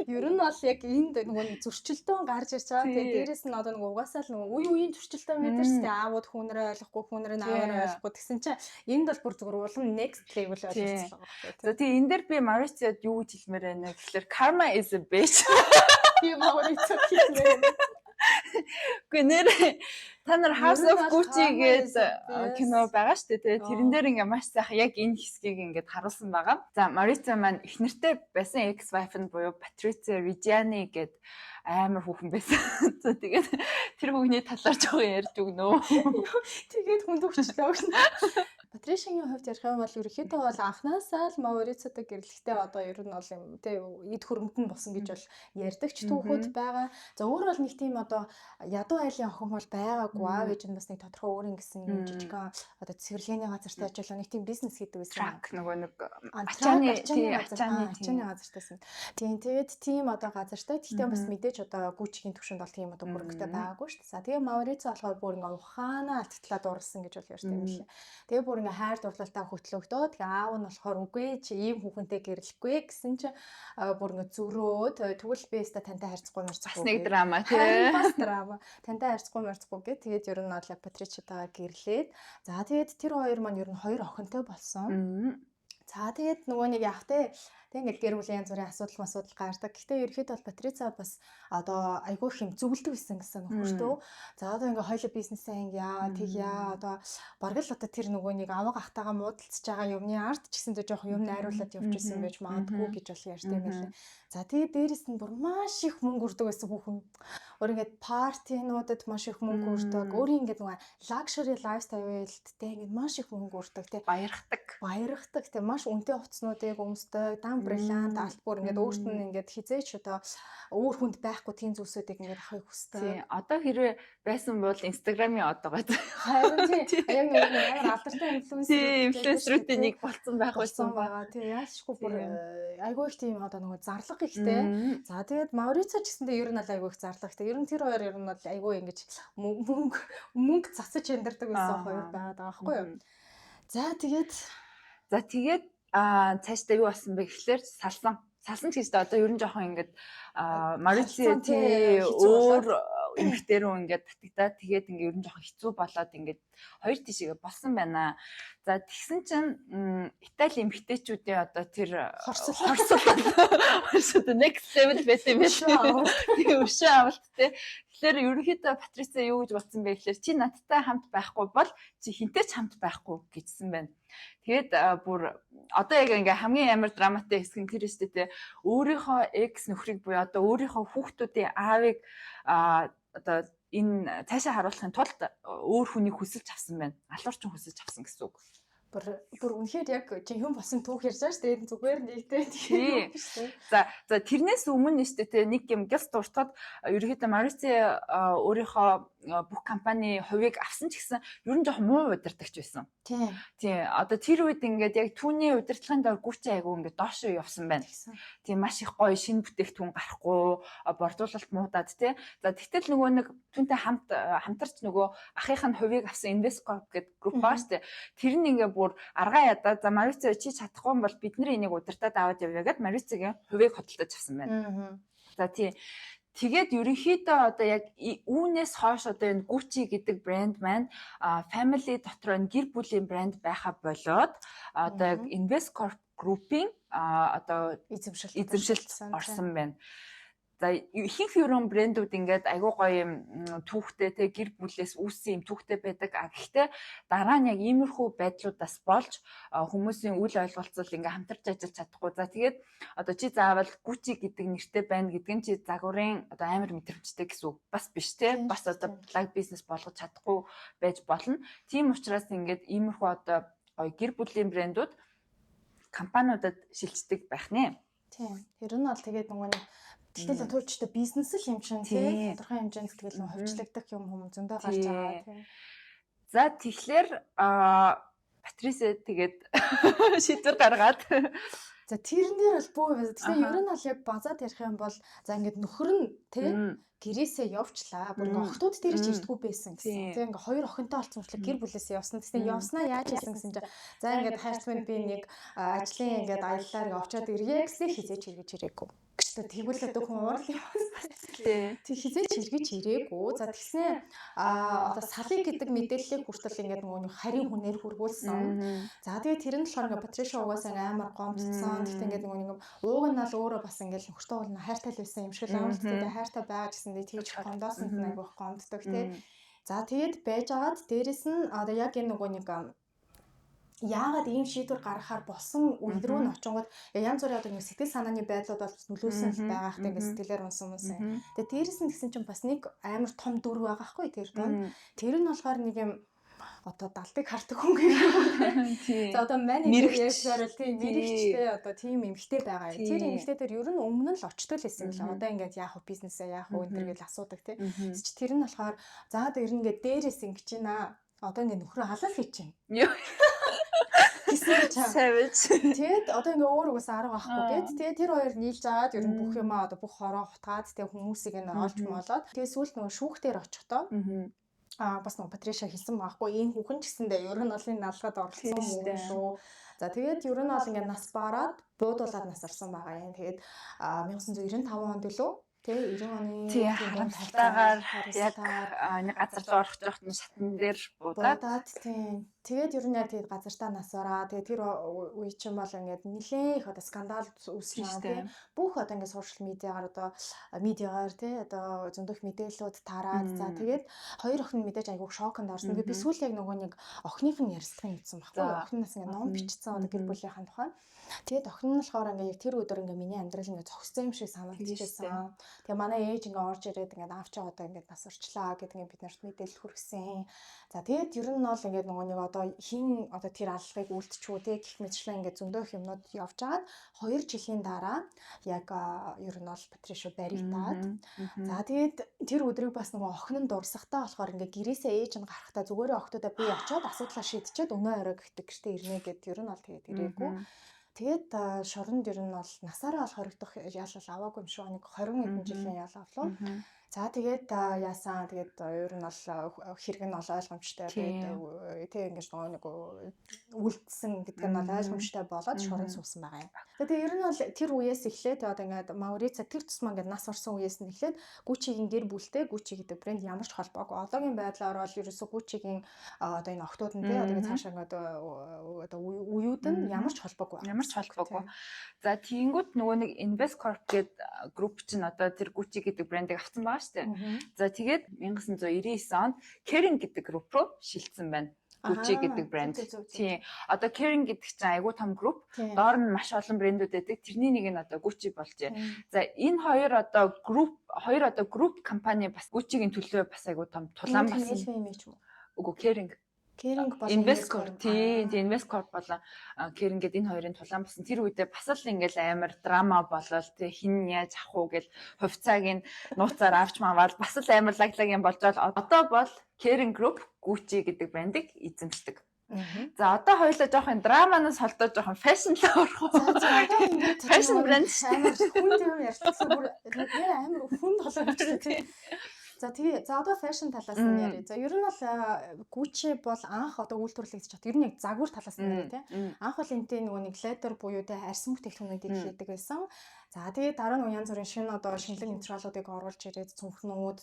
Ер нь бол яг энд нөгөө зөрчилдөөн гарч ирж байгаа. Тэгээ дээрэс нь одоо нөгөө угаасаа л нөгөө үеийн зөрчилдөөн мэдэрч тэгээ аавууд хүнрээ ойлгохгүй хүнрээ аавараа ойлгохгүй тэгсэн чинь энд бол бүр зүгээр улам next level ойлголцсон байгаа байхгүй. За тэгээ энэ дээр би Марициод юу гэж хэлмээр байна гэхэлэр karma is a bitch. Би Марицио хэлмээр байна. Гэхдээ нэр та нар House of Gucci гэдэг кино байгаа шүү дээ. Тэрэн дээр ингээ маш сайхан яг энэ хэсгийг ингээд харуулсан байгаа. За Марицио маань их нэртэй байсан ex-wife нь буюу Patrizia Reggiani гэдэг амар хүүхэн байсан. За тэгээд тэр хүүхний талаар жоохон ярьж өгнө. Тэгээд хүнд өгчлөө гэнэ. Патришигийн хувьд ярих юм бол ерөнхийдөө бол анхнаасаа л Маурицотой гэрлэхтэй одоо ер нь бол юм тий эд хөрөмтөн болсон гэж бол ярьдаг ч түүхүүд байгаа. За өөр бол нэг тийм одоо ядуу айлын охин бол байгаагүй аав ээж нь бас нэг тодорхой өөрийн гэсэн юм жижигхан одоо цэвэрлэгээний газартай ажиллах нэг тийм бизнес хийдэг байсан. Трак нөгөө нэг ачааны газартайсан. Тийм тэгээд тийм одоо газартай. Гэхдээ бас мэдээж одоо Гуччигийн төвшөнд бол тийм одоо бүрэгтэй байгаагүй шүү дээ. За тэгээ Маурицо болохоор бүр ингээ ухаанаа алттлаа дуурсан гэж бол ярьдаг юм лээ. Тэгээ бүр ингээ хайр дурлалтаа хөтлөгдөө. Тэгээ аав нь болохоор үгүй чи ийм хүүхэнтэй гэрлэхгүй гэсэн чи бүр ингээ зөрөөд тэгвэл би өстө тантай харьцахгүй марцахгүй. Нэг драма тий. Бас драма. Тантай харьцахгүй марцахгүй гэ. Тэгээд ер нь бол яг Патричатайгаа гэрлээд. За тэгээд тэр хоёр маань ер нь хоёр охинтой болсон. За тэгээд нөгөө нэг яг те тэг ингээд гэр бүлийн янз бүрийн асуудал гардаг. Гэхдээ ерөөхдөө бол Патрица бас одоо айгүй их юм зөвлөдөг байсан гэсэн нөхөртөө. За одоо ингээд хоёул бизнесээ яа тэгья одоо бараг л одоо тэр нөгөө нэг аваг ахтайгаа муудалцж байгаа юмны арт ч гэсэн жоох юм найруулад явж исэн байж магадгүй гэж бол ярьдаг юм байлаа. За тэгээд дээрэс нь бүр маш их мөнгө өрдөг байсан хүүхэн. Өөр ингээд партинуудад маш их мөнгө өрдөг. Өөрийн ингээд нөгөө luxury lifestyle-д те ингээд маш их мөнгө өрдөг те баярхдаг те маш үнэтэй хувцснуудыг өмсдөг, дан бриллиант алтбуур ингээд өөрт нь ингээд хизээч одоо өөр хүнд байхгүй тийм зүйлсүүдийг ингээд авахыг хүсдэг. Тий. Одоо хэрвээ байсан бол Instagram-ийн одоогоо. Харин тий. Яг нэг амар алдартай инфлюенсерүүдийн нэг болцсон байх байгаа. Тий. Яашгүй бүр айгүй их тийм одоо нөгөө зарлага ихтэй. За тэгээд Маурицо ч гэсэндээ ер нь бол айгүй их зарлагтай. Ер нь тэр хоёр ер нь бол айгүй ингэж мөнгө засаж хямдардаг байсан хоёр байгаад байгаа байхгүй юу? За тэгээд цаашдаа юу болсон бэ гэхлээр салсан ч гэсэн одоо ер нь жоохон ингээд Марици тий өөр эмэгтэй рүү ингээд татагдаад тэгээд ингээд ер нь жоохон хэцүү болоод ингээд хоёр тишээ болсон байна. За тэгсэн чинь Итали эмэгтэйчүүдийн одоо тэр хорсол next level байсан юм байна. Тэгээ өшөө авалт тий. Тэгэхээр ерөнхийдөө Патрица юу гэж бодсон бэ гэхлээр чи надтай хамт байхгүй бол чи хинтэй ч хамт байхгүй гэжсэн байна. Тэгээд бүр одоо яг ингээ хамгийн амар драматай хэсэг нь тэр өстэй те өөрийнхөө экс нөхрийг буюу одоо өөрийнхөө хүүхдүүдийн аавыг одоо энэ цаашаа харуулахын тулд өөр хүнийг хүсэлж авсан байна. Алуурчин хүсэлж авсан гэсэн үг. Бүр үнэхээр яг жинхэнэ болсон түүх ярьж байгаа шүү дээ. Зүгээр нэгтэй тийм шүү дээ. За тэрнээс өмнө нь шүү дээ нэг юм гялс дуртахад ерөөхдөө Марици өөрийнхөө бүх компани хувийг авсан ч гэсэн ер нь жоохон муу удирдахч байсан. Тийм. Одоо тэр үед ингээд яг түүний удирдлагын дор гүчээ айгу ингээд доош явсан байна. Тийм маш их гоё шинэ бүтээгдэхүүн гарахгүй, бордуулалт муудаад тий. За тэгтэл нөгөө нэг түүнтэй хамтарч нөгөө ахынх нь хувийг авсан Investcorp гэдэг групп баа шүү дээ. Тэр нь ингээд бүр аргаа ядаа за Марици чи чадахгүй бол бид нар энийг удирдаад аваад явъя гэд Марицигийн хувийг хөдөлтөж авсан байна. За тий. Тэгээд ерөнхийдөө одоо яг үүнээс хойш одоо энэ Gucci гэдэг брэнд маань family дотор энэ гэр бүлийн брэнд байха болоод одоо яг Investcorp Group-ийн одоо эзэмшилт орсон байна. За ихэнх ерөн брэндүүд ингээд айгуу гоё юм түүхтэй те гэр бүлээс үүссэн юм түүхтэй байдаг. Гэхдээ дараа нь яг иймэрхүү байдлуудаас болж хүмүүсийн үл ойлголцол ингээ хамтарч ажиллаж чадахгүй. За тэгээд одоо чи заавал Gucci гэдэг нэртэй байна гэдэг нь чи загварын одоо амар мэдрэмжтэй гэсэн үг бас биш те. Бас одоо блог бизнес болгож чадахгүй байж болно. Тийм учраас ингээд иймэрхүү одоо гоё гэр бүлийн брэндүүд компаниудад шилждэг байх нэ. Тийм. Тэр нь бол тэгээд нөгөө тэгэл туучтай бизнес л юм чинь тий тодорхой хэмжээнд тэгэл хувьчлагдах юм зөндөө гарч байгаа тий. За тэгэхээр Патриса тэгээд шийдвэр гаргаад за тэрэн дээр бол бөө тэгэхээр ер нь бол яг базаад ярих юм бол за ингээд нөхөр нь тий гэрээсээ явчлаа. Бүр ингээ охтууд дээр ч ирдэггүй байсан гэсэн. Тэг ингээ хоёр охинтой болсон учраас гэр бүлээсээ явсан. Тэгсэн явснаа яаж хийсэн гэсэн чинь за ингээд хайрцагт би нэг ажлын ингээд аяллаар очиод ирье гэсэн хизээч эргэж ирээгүй. Тэгвэл одоо хүн уурлаа. Тэг хизээч эргэж ирээгүй. За тэгснэ одоо салыг гэдэг мэдээллийг хүртэл ингээд нөгөө харийн хүнээр хүргүүлсэн. За тэгээд тэр нь болохоор ингээд Патриша угаасаа амар гомдсон. Тэгтээ ингээд нөгөө ууг нь бол өөрөө бас ингээд нөхөртөө уулна хайртай л байсан юм шиг л амар тэгтээ хайртай байгаа гэсэн тэгж гомдоосон нь айгүй гомддог тий. За тэгээд байж агаад дээрэс нь одоо яг энэ нөгөө нэг яагаад ийм шийдвэр гаргахаар болсон үйл рүү нь очингод янз бүрийн одоо нэг сэтгэл санааны байдлууд бол нөлөөсөн л байгаа хэрэг ингээд сэтгэлээр унсан юмсан. Тэгээ дээрэс нь гэсэн чинь бас нэг амар том дүр байгаа хгүй тэр дунд. Тэр нь болохоор нэг юм одоо далдыг хардаг хүн гэх юм. За одоо менежер ярьсаар л тийм мэрэгчтэй одоо тийм эмэгтэй байгаа юм. Тэр эмэгтэй дээр ер нь өмнө нь л очтол байсан юм л. Одоо ингээд яах вэ бизнесээ яах вэ энэ гэж асуудаг тийм. Тэр нь болохоор за тэр ингээд дээрээс ингэж байна. Одоо ингээд нөхрөө халал хийж байна. Тэгээд одоо ингээ өөр угаасаа арга байхгүй гэд. Тэгээд тэр хоёр нийлж аваад ер нь бүх юмаа одоо бүх хороо хутгаад тэгээд хүмүүсийг нь олж молоод тэгээд сүүлд нөгөө шүүхтэр очихдоо бас нөгөө Патриша хэлсэн байхгүй энэ хүүхэн ч гэсэндээ ер нь олон налгаад оролцсон хүн шүү. За тэгээд ер нь бол ингээ нас бараад буудуулаад насарсан байгаа юм. Тэгээд 1995 онд лөө тэгээ 90 оны харамсалтайгаар яг нэг газар руу орох жоохт нь шатн дээр буудаад тийм Тэгээд ер нь яг тэгээд газартаа насаараа тэгээд тэр үе чинь бол ингээд нэлээд их одоо скандал үүсэж байгаа тийм бүх одоо ингээд сошиал медиагаар тий одоо зөндөх мэдээллүүд тараад за тэгээд хоёр охин мэдээж айгуух шоконд орсон. Би сүүл яг нөгөө нэг охиных нь ярьцлагын мэдсэн байхгүй юу? Охиноос ингээд ном бичсэн одоо гэр бүлийнхэн тухай. Тэгээд охин нь болохоор ингээд яг тэр өдөр ингээд миний амьдрал ингээд зогссон юм шиг санагдчихсан. Тэгээ манай ээж ингээд орж ирээд ингээд аав чи одоо ингээд нас орчлаа гэдэг бид нарт мэдээлэл хүргэсэн. За тэгээд ер нь бол ингээд нөгөө нэг одоо хин одоо тэр аллагыг үлдчихүү те гэх мэтчлэн ингээд зөндөөх юмнууд явж байгаад 2 жилийн дараа яг ер нь бол Патришо баригдаад за тэгээд тэр өдрийг бас нөгөө охин нь дурсахтаа болохоор ингээд гэрээсээ ээж нь гарахтаа зүгээрээ охтуудаа би очиод асуудлаа шийдчихэд өнөө орой гэхдээ гэртээ ирнэ гэд ер нь бол тэгээд ирээгүй. Тэгээд шоронд ер нь бол насаараа бол хоригдох яалал аваагүй юм шиг нэг 20 хэдэн жилийн яал авлаа. За тэгээд яасан тэгээд ер нь бол хэрэг нь бол ойлгомжтой тэгээд тэг ингэж нэг үлдсэн гэдэг нь бол ойлгомжтой болоод шорон суусан байгаа юм. Тэгээд ер нь бол тэр үеэс эхлээд одоо ингээд Маурица тэр тусмаа ингээд нас орсон үеэс нь эхлээд Гуччигийн гэр бүлтэй Гуччи гэдэг брэнд ямар ч холбоогүй. Одоогийн байдлаар бол ерөөсө Гуччигийн одоо энэ охтууд нь тий одоо цаашаа ингээд одоо уюуд нь ямар ч холбоогүй. За тийгүүд нөгөө нэг Invest Corp гэдэг групп чинь одоо тэр Gucci гэдэг брендийг авсан байгаа шүү дээ. За тэгээд 1999 онд Kering гэдэг групп руу шилжсэн байна. Gucci гэдэг брэнд. Тийм. Одоо Kering гэдэг чинь айгүй том групп. Доор нь маш олон брэндүүд байдаг. Тэрний нэг нь одоо Gucci болжээ. За энэ хоёр одоо групп компани бас Gucci-гийн төлөө бас айгүй том тулаан басан. Үгүй Kering Invest Corp Invest Corp болон Kering гэдэг энэ хоёрын тулаан басан. Тэр үедээ бас л ингээл амар драма болол тэ хин яаж авах уу гэл хувьцааг нь нууцаар авч маваад бас л амар лаглаг юм болж байгаа. Одоо бол Kering Group Gucci гэдэг брендийг эзэмшдэг. За одоо хоёулаа жоохон драманаас холдоод жоохон фэшн руу орох уу? За одоо ингээд фэшн брэнд амар хүн юм ярьчихсан бүр амар хүн толгойч тийм. За одоо фэшн талаас нь яриа. За ер нь бол Gucci бол анх одоо үйлдвэрлэгдэж чад. Ер нь яг загвар талаас нь яриа тийм. Анх бол энтэй нөгөө нэг leather буюу тэ арьсан бүтээгдэхүүнүүдийг хийдэг байсан. За тэгээд дараа нь янз бүрийн шинэ одоо шинэлэг материалуудыг оруулж ирээд цүнхнүүд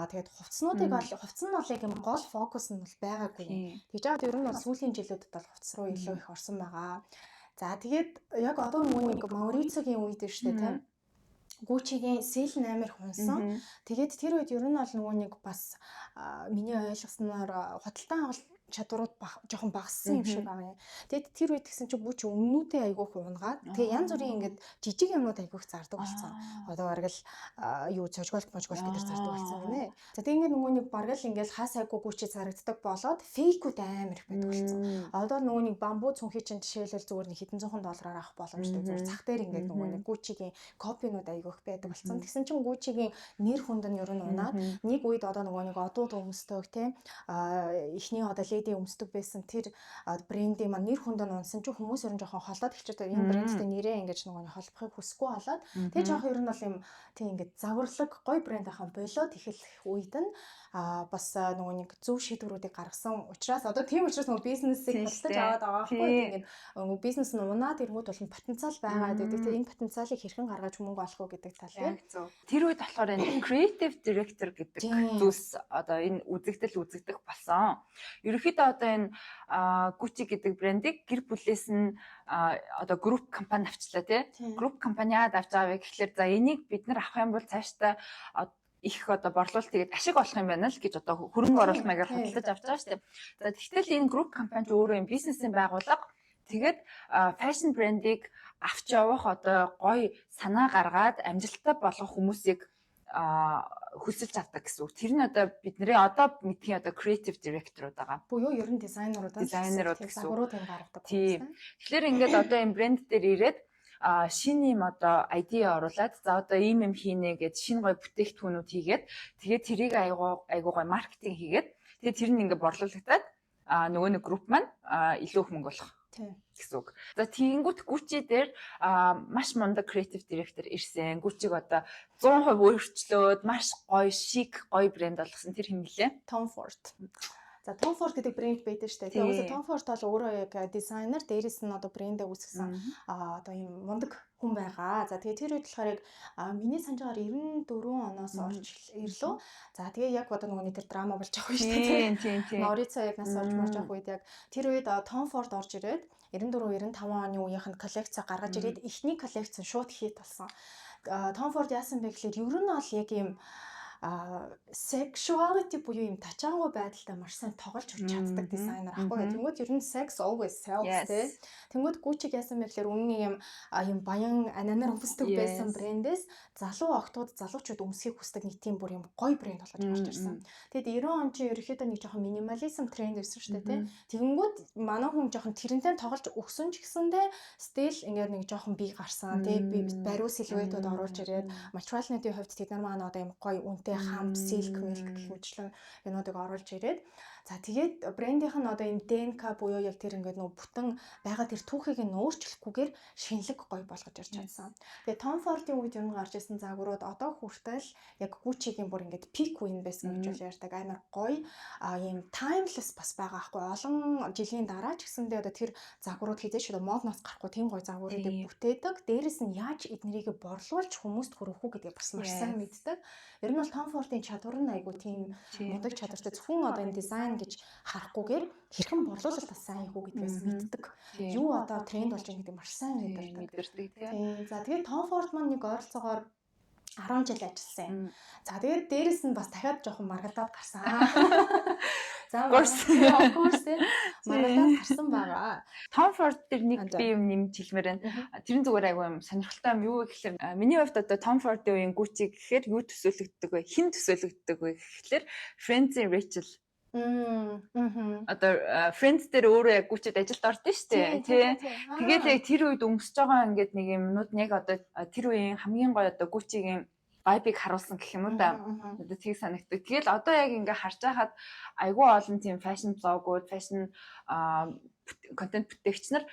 тэгээд хувцснууд нь бол яг юм гол фокус нь бол байгаагүй. Тэгж аваад ер нь бол сүүлийн жилүүдэд бол хувцс руу илүү их орсон байгаа. За тэгээд яг одоо нөгөө нэг Маурицогийн үед шүү дээ тийм. Gucci-гийн сэл амар хунсан. Тэгээд тэр үед ер нь бол нөгөө нэг бас миний ойлгосноор худалдан авалт чадварууд жоохон багассан юм шиг байгаа юм. Тэгээд тэр үед гэсэн чинь Gucci өмнүүдээ айгүйх унгаад тэгээ янз бүрийн ингээд жижиг юмнууд айгүйх зардаг болсон. Одоо бараг л цожголт гэдэр зардаг болсон гинэ. За тэгээ ингээд нөгөө нэг бараг л ингээд хасаагүй Gucci зарагддаг болоод фейкүүд амар их байдаг болсон. Одоо нөгөө нэг бамбуу цүнхий чинь жишээлбэл зүгээр нэг хэдэн зуун доллараар авах боломжтой. Зүгээр цах дээр ингээд нөгөө нэг Gucci-гийн копинууд айгүйх байдаг болсон. Тэгсэн чинь Gucci-гийн нэр хүнд нь ер нь унаад нэг үед одоо нөгөө нэг одууд өмсдөг тийм эхний одоо өмсдөг байсан тэр брендийн маань нэр хүнд нь унсан чинь хүмүүс ер нь жоохон холдоод эхэлчихсэн. Энэ брэндтэй нэрээ ингэж нөгөө холбохыг хүсэхгүй болоод тэгээ жоохон ер нь бол юм тийм ингэж загварлаг гой брэнд ахын болоод эхэлэх үед нь бас нөгөө нэг зөв шийдвэрүүдийг гаргасан учраас одоо тийм учраас нөгөө бизнесийг худалдаж аваад байгаа байхгүй тийм ингэ бизнес нь унаад ирэнгүүт бол потенциал байгаа гэдэг. Тэгээ энэ потенциалыг хэрхэн гаргаж мөнгө олох уу гэдэг талыг. Тэр үед болохоор энэ creative director гэдэг зүйлс одоо энэ үзэгдэх болсон. Ерөнхийдөө одоо энэ Gucci гэдэг брендийг гэр бүлээс нь одоо групп компани авчлаа тий. Групп компаниад авч байгаа вэ гэхэлэр за энийг бид нар авах юм бол цаашдаа их одоо борлуулалт тэгээд ашиг олох юм байна л гэж одоо хөрөнгө оруулалт маягаар худалдаж авч байгаа шүү дээ. За тэгвэл энэ групп компани ч өөрөө юм бизнесийн байгууллага тэгээд фэшн брендийг авч явах одоо гоё санаа гаргаад амжилттай болгох хүмүүсийг хүсэлж авдаг гэсэн үг. Тэр нь одоо бидний одоо мэдхийн одоо creative director-ууд байгаа. Буюу ер нь дизайнерууд гэсэн үг. Гаргадаг. Тийм. Тэгэхээр ингээд одоо энэ брэнд дээр ирээд шинэ юм одоо idea оруулаад за одоо ийм юм хийнэ гэж шинэ гоё бүтээгдэхүүнүүд хийгээд тэгээд тэрийг айгуу гоё маркетинг хийгээд тэгээд тэр нь ингээд борлуулагдаад нөгөө нэг групп маань илүү их мөнгө олох гэсэн үг. За тийгүүт Gucci дээр маш мундаг creative director ирсэн. Gucci-г одоо 100% өөрчлөөд маш гоё шик гоё брэнд болгосон. Тэр хэм нэлээ? Tom Ford. За Tom Ford гэдэг брэнд байдаг шүү дээ. Тэгээ Tom Ford бол өөрөө яг дизайнер, дээрээс нь одоо брэндээ үүсгэсэн одоо юм мундаг хүн байгаа. За тэгээ тэр үед болохоор яг миний санджаар 94 оноос орж ирлээ. За тэгээ яг одоо нөгөө тэр драма болж байгаа шүү дээ. Тийм. Норица яг нас орж марж байгаа үед яг тэр үед Tom Ford орж ирээд 94 95 оны үеийнх нь коллекц гаргаж ирээд эхний коллекц шууд хит болсон. Tom Ford яасан бэ гэхээр ер нь бол яг юм sexuality буюу юм тачаангуй байдалтай маш сайн тоглож хүрч чаддаг дизайнер ахгүй. Тэнгүүд ер нь sex always sells тий. Тэнгүүд Gucci яасан бэ гэхээр үнэн юм баян ананаар өмсдөг байсан брэндээс залуу охтууд залуучууд өмсөхийг хүсдэг нэг тийм бүр юм гоё брэнд болгож гарч ирсэн. Тэгэд 90 он чи ерөөхдөө нэг жоохон минимализм тренд байсан шүү дээ тий. Тэгэнгүүт манай хүн жоохон тэрнтэй тоглож өгсөн ч гэсэндээ стил ингээд нэг жоохон бие гарсан тий. Би бариу силуэтууд оруулж ирээд материалнуудын хувьд тэд нар маань одоо юм гоё үнэтэй хамт silk milk гэх мэтлэн юмнуудыг оруулж ирээд за тэгээд брендийнх нь одоо юм ДНК буюу яг тэр ингээд нөө бүтэн байгаа тэр түүхийг нь өөрчлөхгүйгээр шинэлэг гоё болгож ирж чадсан. Тэгээд Tom Ford-ийн үед юм гарч ирсэн загварууд одоо хүртэл яг Gucci-гийн бүр ингээд peak win байсан гэж ярьдаг амар гоё юм timeless бас байгаа хгүй олон жилийн дараа ч гэсэндээ одоо тэр загварууд хэзээ ч модноос гарахгүй тийм гоё загваруудыг бүтээдэг. Дээрээс нь яаж эднэрийг борлуулж хүмүүст хүргэх үү гэдгийг бас маш сайн мэддэг. Ер нь бол Tom Ford-ийн чадвар нь айгу тийм мундаг чадвартай зөвхөн одоо энэ дизайн гэж харахгүйгээр хэрхэн борлуулалт бас сайн хийх үү гэдгээс мэддэг. Юу одоо тренд болж байгаа гэдэг маш сайн мэдэрдэг. Тийм. За тэгээд Tom Ford маань нэг ойролцоогоор 10 жил ажилласан. За тэгээд дээрэс нь бас дахиад жоохон маргалдаад гарсан. За of course маргалдаад гарсан байгаа. Tom Ford дээр нэг би юм нэмж хэлмээр байна. Тэрэн зүгээр айгүй юм сонирхолтой юм юу гэхээр миний хувьд одоо Tom Ford-ийн үеийн Gucci гэхээр юу төсөөлөгддөг вэ? Хэн төсөөлөгддөг вэ гэхээр Friends-ийн Rachel. Одоо Friends дээр өөрөө яг Gucci-д ажилд ордсон шүү дээ. Тий. Тэгээд яг тэр үед өмсөж байгаа ингээд нэг юмнууд нь яг одоо тэр үеийн хамгийн гоё одоо Gucci-гийн vibe-ыг харуулсан гэх юм уу да. Одоо тийг санагддаг. Тэгэл одоо яг ингээ харж байхад айгүй олон тийм fashion blog-ууд, fashion контент бүтээгч нар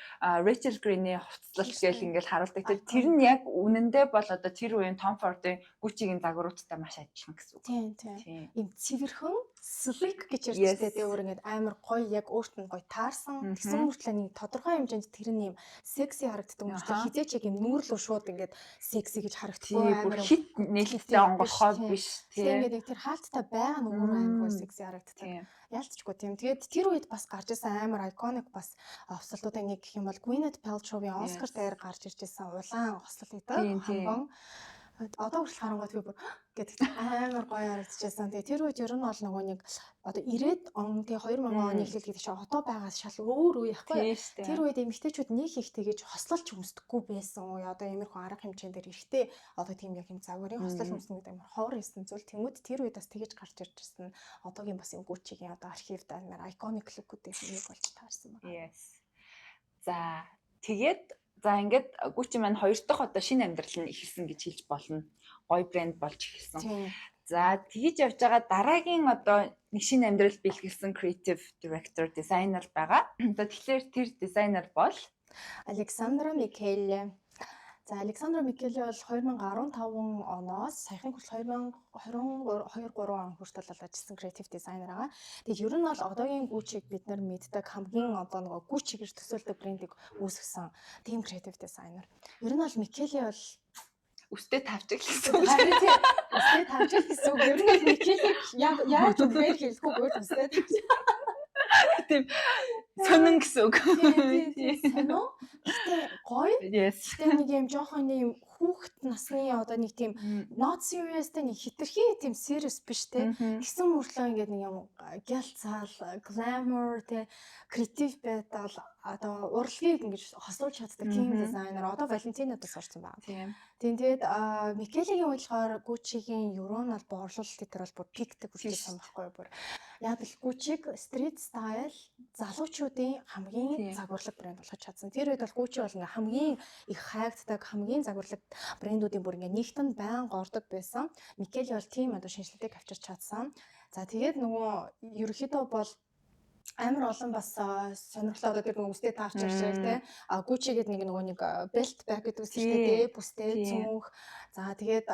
Rachel Green-ийн хувцлалт гэж ингээл харуулдаг. Тэр нь яг үнэндээ бол одоо тэр үеийн Tom Ford-ийн Gucci-гийн загваруудтай маш адилхан гэсэн үг. Тийм. Им цэвэрхэн slick гэж ярьжтэй дээ өөр ингээд амар гоё яг өөрт нь гоё таарсан. Тэгсэн мөртлөө нэг тодорхой хэмжээнд тэр нь юм секси харагддаг мөртлөө хизээч яг юм нүүрлүү шууд ингээд секси гэж харагдахгүй амар хит нээлттэй онгорхоо биш. Тийм ингээд тэр хаалттай байгаа нь өөрөө амар секси харагддаг. Ялцчгүй тийм. Тэгээд тэр үед бас гарч ирсэн амар iconic бас хослолтуудын нэг гэх юм бол Gwyneth Paltrow-ийн Oscar дээр гарч ирж байсан улаан хослол гэдэг ханган. Одоо хүртэл харангуйд би бүр гэдэг амар гоё харагдчихсан. Тэгээ тэр үед ер нь бол нөгөө нэг одоо 90-ад он тэгээ 2000 оны эхлэл гэдэг чинь одоо байгаас шал өөр үе яахгүй. Тэр үед эмэгтэйчүүд нэг их тэгэж хослолч өмсдөггүй байсан уу? Одоо иймэрхүү арга хэмжээндээр эрэгтэй одоо тийм яг юм загварын хослол өмснө гэдэг амар ховор хийсэн зүйл. Тэмүүд тэр үед бас тэгэж гарч ирж ирсэн. Одоогийн бас юм Gucci-гийн одоо архивд амар iconic look-үүдээс нэг болж таарсан байна. За тэгээд за ингээд Gucci маань хоёр дахь одоо шинэ амьдрал нь эхэлсэн гэж хэлж болно. Гоё брэнд болж эхэлсэн. За тэгж явж байгаа дараагийн одоо нэг шинэ амьдрал бэлгэлсэн creative director, designer байгаа. Одоо тэгэхээр тэр designer бол Alexandra Michele. За Alexandra Michele бол 2015 оноос саяхан хүртэл 2022-3 он хүртэл ажилласан creative designer байгаа. Тэгээд ер нь бол одоогийн Gucci-г бид нар мэддэг хамгийн одоо нөгөө Gucci гэж төсөөлдөг брендийг үүсгэсэн team creative designer. Ер нь бол Michele бол өстэй тавьчих гэсэн үг. Харин тийм өстэй тавьчих гэсэн үг. Ер нь бол Michele яаж үгээр хэлэхгүй өстэй тавьчих. Тийм сонин гэсэн үг. Тийм сонио. Гэтэ гоё. Гэтэ нэг юм жоохон юм хүүхэд насны одоо нэг тийм not serious тэ нэг хитрхи тийм serious биш тэ. Тэгсэн мөртлөө ингээд нэг юм гялцаал, glamour тэ creative байдал одоо урлагийг ингэж хосуулж чаддаг team designer одоо Valentino-дос орсон байна. Тийм. Тэгээд Michele-гийн болохоор Gucci-гийн ерөн бол борлуулалт дээр бол бүр пикдэг үлдээсэн байхгүй бүр. Яг л Gucci-г street style залуучуудын хамгийн загварлаг брэнд болгож чадсан. Тэр үед бол Gucci бол ингээ хамгийн их хайгддаг, хамгийн загварлаг брэндүүдийн бүр ингээ нэгтэнд байнга ордог байсан. Michele бол тийм одоо шинжилгээг авчирч чадсан. За тэгээд нөгөө ерөнхийдөө бол амар олон бас сонирхолтой одоо тэр нөгөө үстэй таавч ярьж те Gucci гэдэг нэг belt bag гэдэг үстэй шүү дээ бүстэй цүнх за тэгээд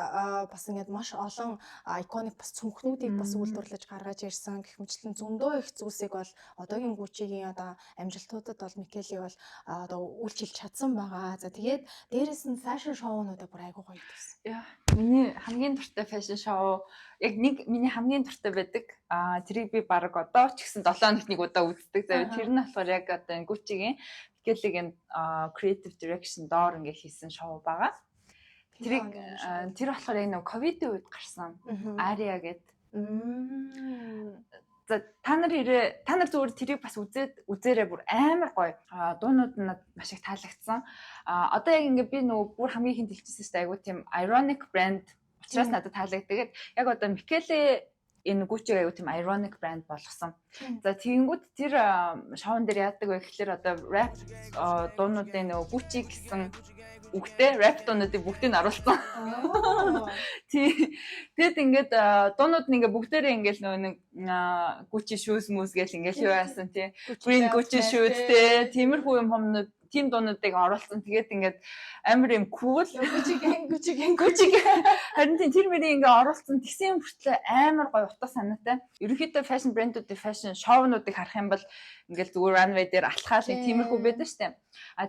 бас ингээд маш олон iconic бас цүнхнүүдийг бас үйлдвэрлэж гаргаж ирсэн гэх мэтлэн зөндөө их зүйлсийг бол одоогийн Gucci-гийн одоо амжилтуудад бол Michele бол одоо үйлчилж чадсан байгаа. За тэгээд дээрэс нь fashion show-нуудаа бүр айгуу гоё гэсэн. Яа, миний хамгийн дуртай fashion show яг нэг миний хамгийн дуртай байдаг. Тэрийг би баг одоо ч гэсэн 7 хоногт нэг удаа үздэг. За тэр нь болохоор яг одоо энэ Gucci-гийн Michele-гийн creative direction доор ингээд хийсэн шоу байгаа. Тэр болохоор яг нэг ковидын үед гарсан. Aria гэдэг. За та нар зүгээр тэрийг бас үзээрэй бүр амар гоё. Дуунууд нь маш их таалагдсан. Одоо яг ингээд би нөгөө бүр хамгийн ихэнд хэлчихсэн шүү дээ. Айгуу тийм ironic brand учраас надад таалагддаг. Яг одоо Michele энэ Gucci айгуу тийм ironic brand болгосон. За тэгэнгүүт тэр шоун дээр яадаг вэ гэхэлэр одоо rap дуунуудын нөгөө Gucci гэсэн үгтэй rap дуунуудыг бүгдийг нь оруулсан. Тэгээд ингээд дуунууд нь ингээд бүгдээрээ ингээд нэг Gucci shoes moose гэл ингээд юу яасан тий. Green Gucci shoes тий. Тиймэрхүү юмнууд тийм дуунуудыг оруулсан. Тэгээд ингээд амар юм cool Gucci харин тэр мөрийг ингээд оруулсан. Тэгсэн юм хүртэл амар гоё утга санаатай. Ерөнхийдөө fashion brand-уудын fashion show-нуудыг харах юм бол ингээд зүгээр runway дээр алхаал нэг тиймэрхүү байдаг шүү дээ.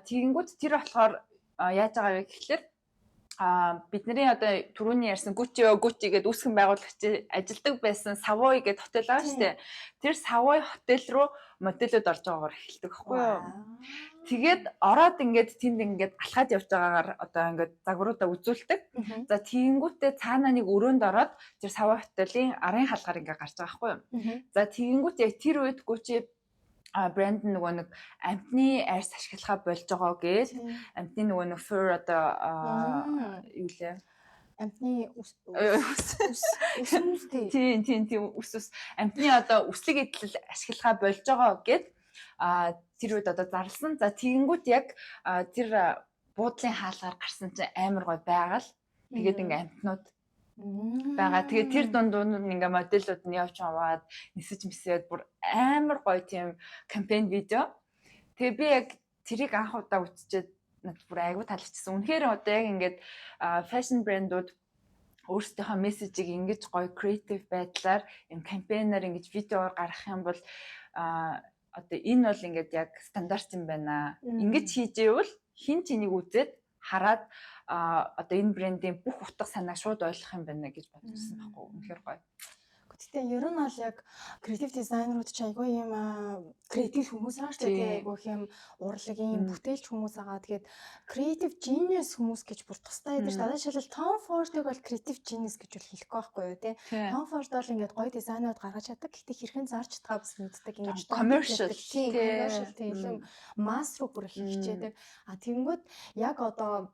Тэгэнгүүт тэр болохоор яаж байгаа вэ гэхэлэр бидний одоо түрүүний ярьсан Gucci гэдэг үүсгэн байгуулагч ажилдаг байсан Savoy гэдэг хотел байгаа шүү дээ. Тэр Savoy хотел руу модельуд орж байгаагаар эхэлдэг байхгүй юу? Тэгээд ороод ингээд тэнд ингээд алхаад явж байгаагаар одоо ингээд загваруудаа үзүүлдэг. За тэгэнгүүтээ цаанаа нэг өрөөнд ороод тэр Savoy хотелын арын хаалгаар ингээд гарч байгаа байхгүй юу? За тэгэнгүүт яг тэр үед Gucci брэнд нөгөө нэг амтны арьс ашиглахаа болж байгаа гэж амтны нөгөө нэг fur одоо юу лээ амтны үс тийм үс амтны одоо үслэг идэл ашиглахаа болж байгаа гэд тэр үед одоо зарласан. За тэгэнгүүт яг тэр буудлын хаалгаар гарсан чинь амар гой байгаал. Тэгээд ингээ амтнууд байгаа. Тэгээд тэр дундууд ингээ модельуд нь явж аваад нисэж мисээд бүр амар гоё тийм кампайн видео. Тэгээ би яг тэрийг анх удаа үзчихэд надад бүр айгүй таалагдсан. Үнэхээр одоо яг ингээд fashion brand-ууд өөрсдийнхөө мессежийг ингэж гоё creative байдлаар юм кампайнаар ингэж видеоор гаргах юм бол одоо энэ бол ингээд яг стандарт юм байна. Ингэж хийж ивэл хин ч энийг үзээд хараад одоо энэ брендийн бүх утга санааг шууд ойлгох юм байна гэж бодсон байхгүй юу? Үнэхээр гоё. Гэхдээ ер нь бол яг креатив дизайнерууд ч айгүй юм креатив хүмүүс аа шүү дээ. Айгүй юм урлагийн бүтээлч хүмүүс байгаа. Тэгээд креатив genius хүмүүс гэж бүр тустай байдаг шүү дээ. Жишээлбэл Tom Ford-ыг бол креатив genius гэж бол хэлэхгүй байхгүй юу тий. Tom Ford бол ингээд гоё дизайнууд гаргаж чаддаг. Гэхдээ хэрхэн зарж чадгаа бас мэддэг. Ингээд commercial тийм масс руу бүр их хичээдэг. Тэгэнгүүт яг одоо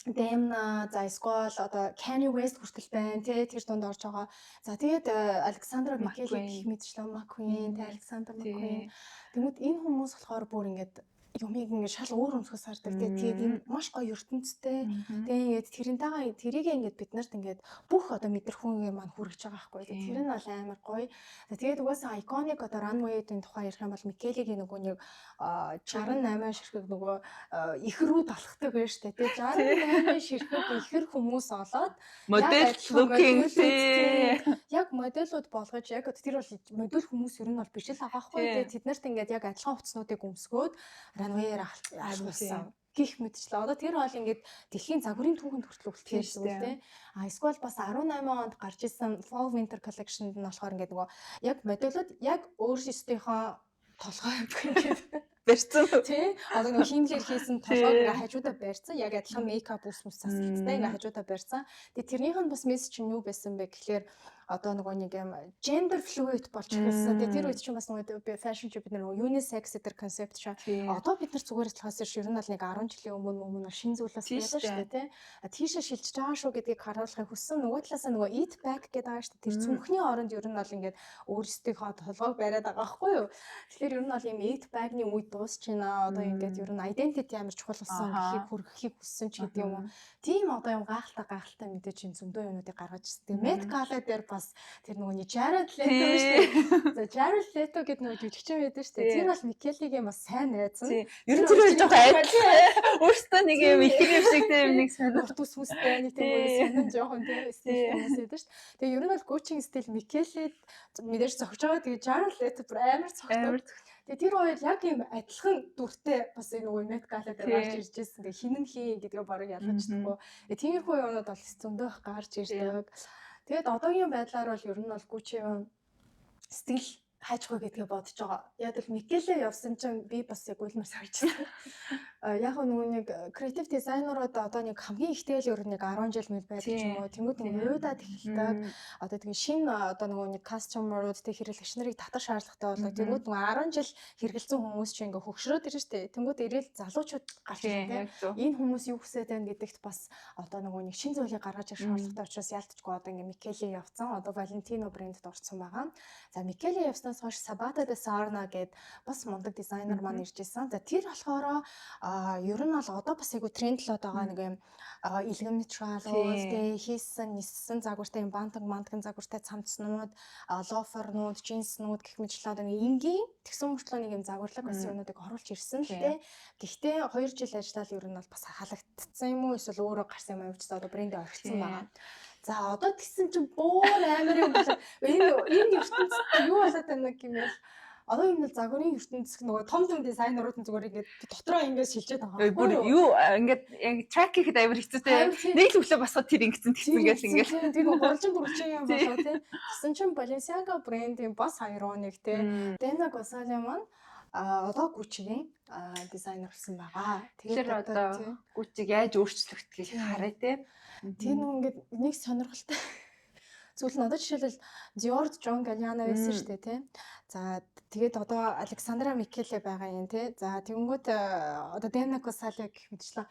Demna за эсвэл одоо Kanye West хүртэл байна тий тэр дунд орж байгаа. За тэгээд Alexandra Michele гэх мэтчлэн McQueen тий Alexandra McQueen. Тэгмэд энэ хүмүүс болохоор бүр ингээд юмыг ингээд шал өөр өнцгөөс хардаг тий. Тэгээд энэ маш гоё ертөнцтэй. Тэгээд тэрийг ингээд бид нарт ингээд бүх одоо мэдрэхүүн маань хүргэж байгаа байхгүй. Тэр нь бол амар гоё. Тэгээд угаасаа iconic одоо runway-ийн тухай ярих юм бол Michele-гийн нөгөө нэг 68 ширхэг нөгөө ихрүүд алхдаг байж штэ тий 68 ширхэг ихэр хүмүүс олоод модель looking тий яг модельуд болгож яг тэр бол модель хүмүүс ер нь бол биш л байгаа байхгүй тий тэднэрт ингээд яг адилхан хувцснуудыг өмсгөөд runway-аар алхуулсан гих мэтчлээ. Одоо тэр бол ингээд дэлхийн загварын түүхэнд хүртэл үлдсэн шүү дээ. Эсвэл бас 18 онд гарч исэн Fall Winter Collection-д нь болохоор ингээд нөгөө яг модельуд яг өөрсдийнхөө толгой ингээд барьсан тий одоо нэг химлэр хийсэн толгойг ингээ хажуудаа барьсан яг адилхан мейкап үс засалцтай ингээ хажуудаа барьсан. Тэгээ тэрнийх нь бас мессеж нь юу байсан бэ гэхлээр одоо нөгөө нэг юм gender fluid болж ирсэн. Тэгээ тэр үед чинь бас нөгөө fashion чи бид нөгөө unisex гэдэг концепт чинь одоо бид нар зүгээр талаас ер нь бол нэг 10 жилийн өмнө шинэ зүйлээс байлаа шүү дээ тий. Тийшээ шилжиж байгаа шүү гэдгийг харуулахыг хүссэн. Нөгөө талаасаа нөгөө eat back гэдэг байгаа шүү дээ. Тэр цүнхний оронд ер нь бол ингээд өөрсдийнхөө толгойг бариад байгаа байхгүй юу. Тэгэхээр ер нь бол юм eat back-ны үед дуусч байна. Одоо ингээд ер нь identity амар чухал болсон гэхийг хүргэхийг хүссэн ч гэдэг юм уу. Тийм одоо юм гайхалтай мэдээж юм зөндөө юмнуудыг гаргаж ирсэн. Тэгээ Met Gala дээр бол бас тэр нөгөө Jared Leto шүү дээ. За Jared Leto гэдэг нөгөө жүжигчин байдаг шүү дээ. Тэр бол Michelle-ийн бас сайн найз нь. Ер нь тэр хоёр жоохон айдсан. Өөртөө нэг юм их юм шиг тийм нэг сонир. Урт ус хүстэй нэг тийм үү сонин жоохон тийм стил хүмүүс байдаг шүү дээ. Тэгээ ер нь бол Gucci-ийн стил Michelle мэдээж зогж байгаа. Тэгээ Jared Leto бүр амар цогтой. Тэгээ тэр хоёр яг юм адилхан дүртэй бас нөгөө Met Gala дээр гарч ирж байсан. Тэгээ хин нь хий гэдгээ барыг ялгаж чадахгүй. Тиймэрхүү юмнууд бол зөндөө гарч ирдэг. Тэгээд одоогийн байдлаар бол ер нь бол Gucci-ийн стил хайчгүй гэдгээ бодож байгаа. Яг л Michelle явсан чинь би бас яг үлмэр саржсан. Яг нөгөө нэг креатив дизайнерууд одоо нэг хамгийн ихтэй л ер нь нэг 10 жил мэл байдаг ч юм уу. Тэнгүүд нэг уйдаад эхэлдэг. Одоо тэгээ шинэ одоо нөгөө нэг кастомерууд тэг хэрэглэгч нарыг татах шаардлагатай болоо. Тэнгүүд нөгөө 10 жил хэрэгэлсэн хүмүүс чинь ингээ хөгшрөөд ирж штэ. Тэнгүүд ирээл залуучууд гарч ирдэг. Энэ хүмүүс юу хүсэж байна гэдэгт бас одоо нөгөө нэг шинэ зүйлийг гаргаж ирэх шаардлагатай учраас ялтчгүй одоо ингээ Michelle явсан. Одоо Valentino брэндэд орсон байгаа. За Michelle явснаас хойш Sabato de Sarno гэдэг бас мундаг дизайнер маань ирж исэн. За тэр болохоор ер нь бол одоо бас айгу тренд л байгаа нэг юм илгэм нейтрал уултэй хийсэн ниссэн загвартай юм бантан загвартай цамцнууд, лофернууд, джинснууд гэх мэтлээ одоо нэг энгийн тэгсэн мөртлөө нэг юм загварлаг бас юмнуудыг оруулж ирсэн л дээ. Гэхдээ 2 жил ажиллаад ер нь бол бас халагдсан юм уу эсвэл өөрөө гарсан юм авчирсан одоо брендээ орхисон байгаа. За одоо тэгсэн чинь бүр амар юм болоо. Энэ ертөнцид юу болоод байна гэмээр одоо энэ бол загварын ертөнцийн нөгөө том дизайнерууд нь зүгээр ингээд дотроо ингээд шилжээд байгаа. Бүр юу ингээд яг трак хийхэд амар хэцүүтэй. Нэг л өглөө басаад тэр ингэсэн тэгсэн гэл ингээд. Тэр нөгөө гурван юм болоо тий. Тэгсэн чинь Balenciaga брендийн бас Ironic тий. Dana Gonzalez маань одоо Gucci-гийн дизайнер болсон байгаа. Тэгэхээр одоо Gucci-г яаж өөрчлөгдөхийг харъя тий. Тэр нөгөө ингээд нэг сонирхолтой зүйл нь одоо жишээлбэл Dior John Galliano байсан шүү дээ тий. За тэгээд одоо Alexandra Michele байгаа юм тий. За тэгэнгүүт одоо Dana Gonzalez гэх мэтчлээ.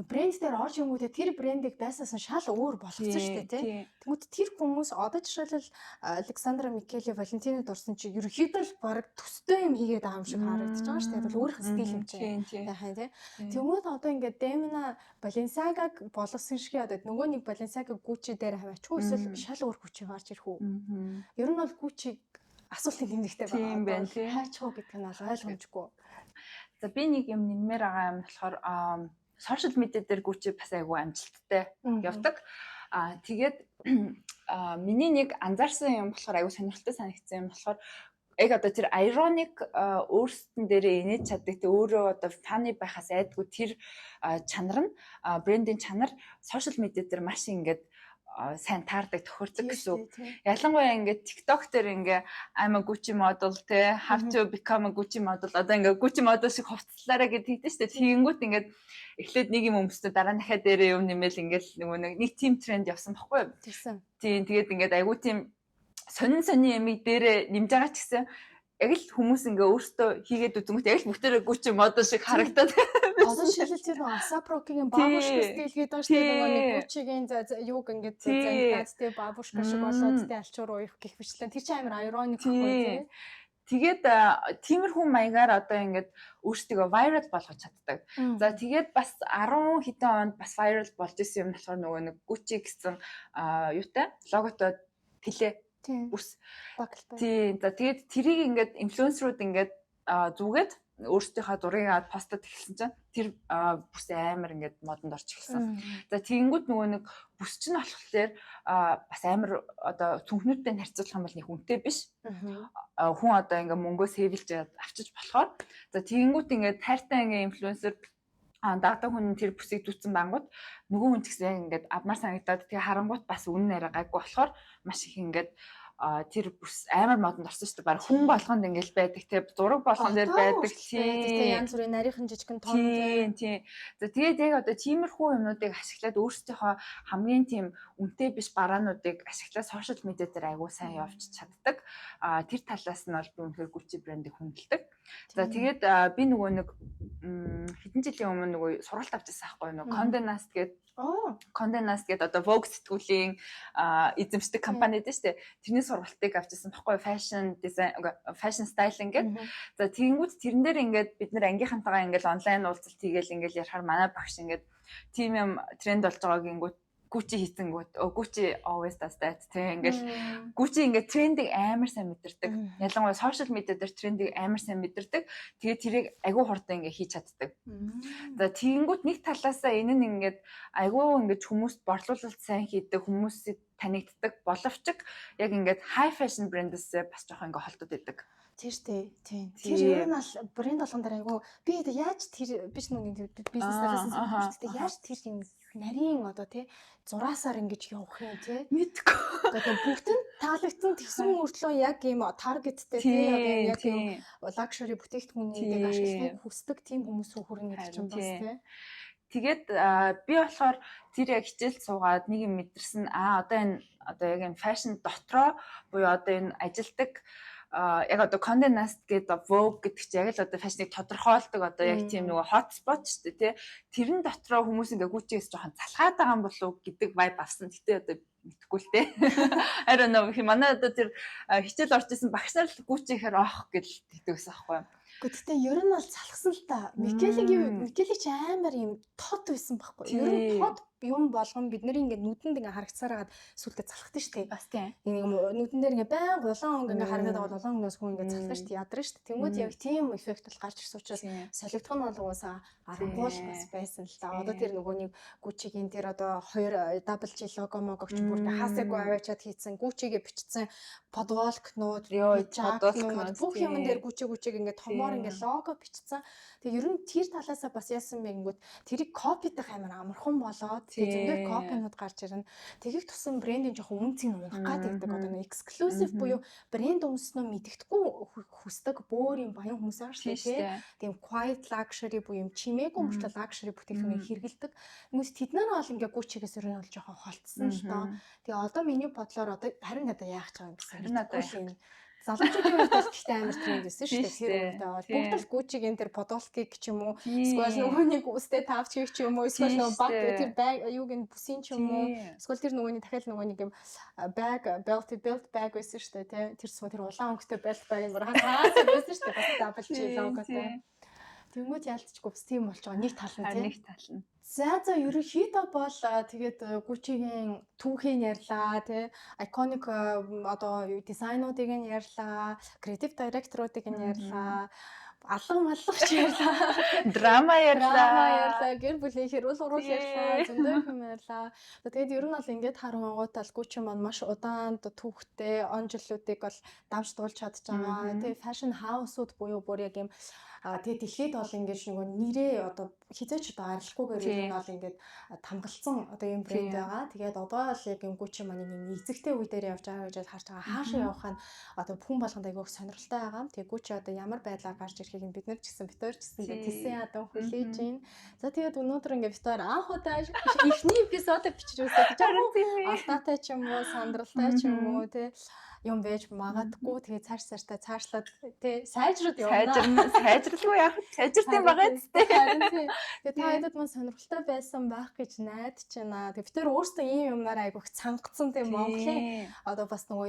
Брэнд дээр орж ирэнгүүтээ тэр брендийг байсаас нь шал өөр болгоцсон шүү дээ тий. Тэгмүүд тэр хүмүүс одоо жишээлбэл Alexandra Michele Valentino-д орсон чи ерөөхдөө л баг төстэй юм хийгээд байгаа юм шиг харагдаж байгаа шүү дээ. Бол өөрийнх нь стил юм чинь яхаа тий. Тэгмүүд одоо ингээд Dana Balenciaga болгосон шиг одоо нөгөө нэг Balenciaga Gucci дээр хаваачих уу эсвэл шал өөр Gucci гарч ирэх үү? Ер нь бол Gucci асуултын тэмдэгтэй байгаа юм байна тий. Хайчих уу гэдг нь бол ойлгомжгүй. За би нэг юм нэмээр байгаа юм болохоор social media дээр Gucci бас айгүй амжилттай явдаг. Тэгээд миний нэг анзаарсан юм болохоор айгүй сонирхолтой санагдсан юм болохоор яг одоо тэр Ironic өөрсдөн дээрээ инээж чаддаг тий өөрөө одоо funny байхаас айдгүй тэр чанар нь брендийн чанар social media дээр маш ингээд сайн таардаг тохирдог гэсэн үг. Ялангуяа ингээд TikTok дээр ингээ I'm a Gucci model те have to become a Gucci model одоо ингээ Gucci model шиг хувцлаараа гэдэг тийм шүү дээ. Тэгэнгүүт ингээд эхлээд нэг юм өмсдөө дараа нь дахиад дээрээ юм нэмэл ингээл нөгөө нэг team trend явсан баггүй юу? Тийм тэгээд ингээд айгуу тийм сонин ямиг дээрээ нэмж байгаа ч гэсэн яг л хүмүүс ингээ өөртөө хийгээд үзэнгүүт яг л бүгдээрээ Gucci model шиг харагдаад одоо шилжил тэр Assaproгийн бабушка стил гэдэг байгаа шүү дээ. Нөгөө нэг Gucci-гийн юуг ингээд зангидаад тий бабушка шиг болоод тий алчуур уух гэх мэтлэн тэр чинь амар Ironic байхгүй тий. Тэгээд тиймэрхүү маягаар одоо ингээд өөрсдөө viral болгож чаддаг. За тэгээд бас 10 хэдэн онд бас viral болж исэн юм болохоор нөгөө нэг Gucci гэсэн юутай логотой тэлээ бүс. Тийм. За тэгээд тэрийг ингээд инфлюенсерүүд ингээд зүгээд өөрсдийнхөө зургийг аваад постод эхэлсэн чинь тэр бүс амар ингээд модонд орж эхэлсэн. За тэгэнгүүт нөгөө нэг бүс чинь болохоор бас амар одоо цүнхнүүдтэй харьцуулах юм бол нэг хүнтэй биш. Хүн одоо ингээд мөнгөө сэвэлж авчиж болохоор за тэгэнгүүт ингээд тайртай ингээд инфлюенсер дагдаг хүн тэр бүсийг зүтсэн бангууд нөгөө хүн ч гэсэн яг ингээд авмаар санагдаад тэгээ харангуут бас үнэн арай гайгүй болохоор маш их ингээд тэр бүс амар модонд орсон шүү дээ. Бараг хүн болгонд ингээл байдаг те зураг болгон дээр байдаг тийм янз бүрийн нарийнхан жижигхэн том тийм. За тэгээд яг одоо тиймэрхүү юмнуудыг ашиглаад өөрсдийнхөө хамгийн тийм үнэтэй биш бараануудыг ашиглаад сошиал медиа дээр айгуу сайн явж чаддаг. Тэр талаас нь бол би үнэхээр Gucci брендийг хүндэлдэг. За тэгээд би нөгөө нэг хэдэн жилийн өмнө нөгөө сургалт авчихсан байхгүй нөгөө Condé Nast гэдэг Condé Nast гэдэг одоо Vogue сэтгүүлийн эзэмшдэг компани дээ шүү дээ. Тэрний сургалтыг авчихсан баггүй fashion design, fashion styling гэдэг. За тэгэнгүүт тэрэн дээр ингээд бид нэр ангийнхантайгаа ингээд онлайн уулзалт хийгээл ингээд ярахаар манай багш ингээд тийм юм тренд болж байгааг ингээд Gucci хийцэнгүүт Gucci always does that тийм ингээл Gucci ингээд трендийг амар сайн мэдэрдэг. Ялангуяа сошиал медиа дээр трендийг амар сайн мэдэрдэг. Тэгээд тэрийг айгүй хурдан ингээд хийж чаддаг. За тэгэнгүүт нэг талаасаа энэ нь ингээд айгүй ингээд хүмүүст борлуулалт сайн хийдэг, хүмүүсийг танигддаг боловч яг ингээд high fashion брэндээс бас жоохон ингээд холдод идэг. Тийм. Тэр ер нь аль брэнд болгон дээр айгу би яаж тэр биш нүг бизнес талаас нь хэлдэг яаж тэр юм нарийн одоо тий зураасаар ингэж явах юм тий мэдгүй. Одоо бүгд нь таалагдсан тэгсэн мөртлөө яг ийм таргеттэй тий одоо яг ийм лакшери бүтээгдэхүүнийг ашиглахыг хүсдэг тийм хүмүүс рүү хүрнэ гэж юм бас тий. Тэгээд би болохоор тэр яг хичээлд суугаад нэг юм мэдэрсэн одоо энэ одоо яг энэ фэшн дотроо буюу одоо энэ ажилдаг яг одоо Condé Nast гэдэг Vogue гэдэг чинь яг л одоо фэшнийг тодорхойлдог одоо яг тийм нөгөө hotspot шүү дээ тий. Тэрэн дотроо хүмүүс ингээ Gucci-гээс жоохон залхаад байгаа юм болов уу гэдэг vibe авсан. Гэтэ одоо мэдхгүй л тий. I don't know. Манай одоо тэр хичээл орж исэн багш нар л Gucci гэхээр гэж тэгдэгсэн аахгүй юу. Гэхдээ ер нь бол залхсан л та. Микелиг ч амар юм тод байсан байхгүй. Ер нь тод юм болгон бидний ингээд нүдэнд ингээд харагцсаар хагаад сүлдээ залхдаг шүү дээ. Бас тийм. Нэг нүдэн дээр ингээд баян улаан өнгө ингээд харагдаад байгаа улаан өнгөөс хүн ингээд залхдаг шүү дээ. Ядарна шүү дээ. Тэнгүүд яг тийм эффект бол гарч ирсэн учраас солигдох нь бол угаасаа аргагүй л бас байсан л та. Одоо тэр нөгөө нэг Gucci-гийн тэр одоо 2 double G лого могогч бүр хаасаагүй аваачаад хийцэн Gucci-гээ бичсэн подволкнууд, жакнууд бүх юм дээр Gucci-г ингээд томоор ингээд лого бичсэн. Тэгээ ер нь тэр талаасаа бас яасан бэ гэнгүүт тэрийг копидах амар амархан болоод тэгээ зөндөө копинууд гарч ирнэ. Тэгэхт тусан брендийн жоохон үнцийг унах гэдэг одоо нэг эксклюзив буюу брэнд өмснөө мэддэхгүй хүсдэг бөөр юм баян хүмүүс байгаа шүү дээ. Тийм quiet luxury буюу юм чимээгүй мөрчлөө luxury бүтээгдэхүүнийг хэрэгэлдэг. Хүмүүс тэднэр бол ингээ Gucci-гээс ер нь бол жоохон холтсон л доо. Тэгээ одоо миний бодлоор одоо харин надаа яах гэж байгаа юм гэсэн. Харин надаа яах. Залуучуудын үед бол ихтэй амар тренд байсан шүү дээ. Тэр үед бол бүгд л Gucci-гийн тэр подолкиг ч юм уу, эсвэл нөгөө нэг үстэй тавчгийг ч юм уу, эсвэл нөгөө баг тэр баг юуг нь бүсийн ч юм уу, эсвэл тэр нөгөөний дахиад нөгөө нэг юм bag belt bag байсан шүү дээ. Тэр тэр улаан өнгөтэй belt bag-ыг бүр хасаас байсан шүү дээ. Бас double G логотой. Тэнгүүд ялцчихгүй бас тийм болж байгаа нэг тал нь тийм. Нэг тал нь. За ерөнхийдөө бол тэгээд Gucci-гийн түүхийг ярьлаа тий iconic одоо дизайнуудыг нь ярьлаа, creative director-уудыг нь ярьлаа, алан маллагч ярьлаа, драма ярьлаа, гэр бүлийн хэрүүл урал ярьлаа, зөндөө юм ярьлаа. Тэгээд ер нь бол ингээд харангуйтал Gucci маань маш удаан түүхтэй он жилүүдийг бол давж дуулж чадж байгаа. Тэгээд fashion house-ууд буюу бүр яг юм тэгээд дэлхийд бол ингэж нөгөө нэрээ одоо хизээч одоо арилахгүйгээр ер нь бол ингээд тамгалцсан одоо юм брэнд байгаа. Тэгээд одоо л яг юм Gucci маань нэг эзэгтэй үе дээр явж байгаа гэж харж байгаа. Хаашаа явах нь одоо хүн болгонд айгүй сонирхолтой байгаа. Тэгээд Gucci одоо ямар байдлаар гарч ирэхийг нь бид нар ч гэсэн ингээд тийсэн одоо хүлээж байна. За тэгээд өнөөдөр ингээд бид нар анх удаа эхний эпизодыг бичиж үзсэн гэж байгаа. Алдаатай ч юм уу, сандралтай ч юм уу тий юм байж магадгүй тэгээ цаашлаад тий сайжраад явна. Сайжралгүй яах вэ? Сайжртын байгаа зү. Тэгээ та хэдэд маань сонирхолтой байсан байх гэж найдаж байна. Тэгээ бид тээр өөрсдөө ийм юмнаар айгүйх цангацсан тийм Монголын одоо бас нөгөө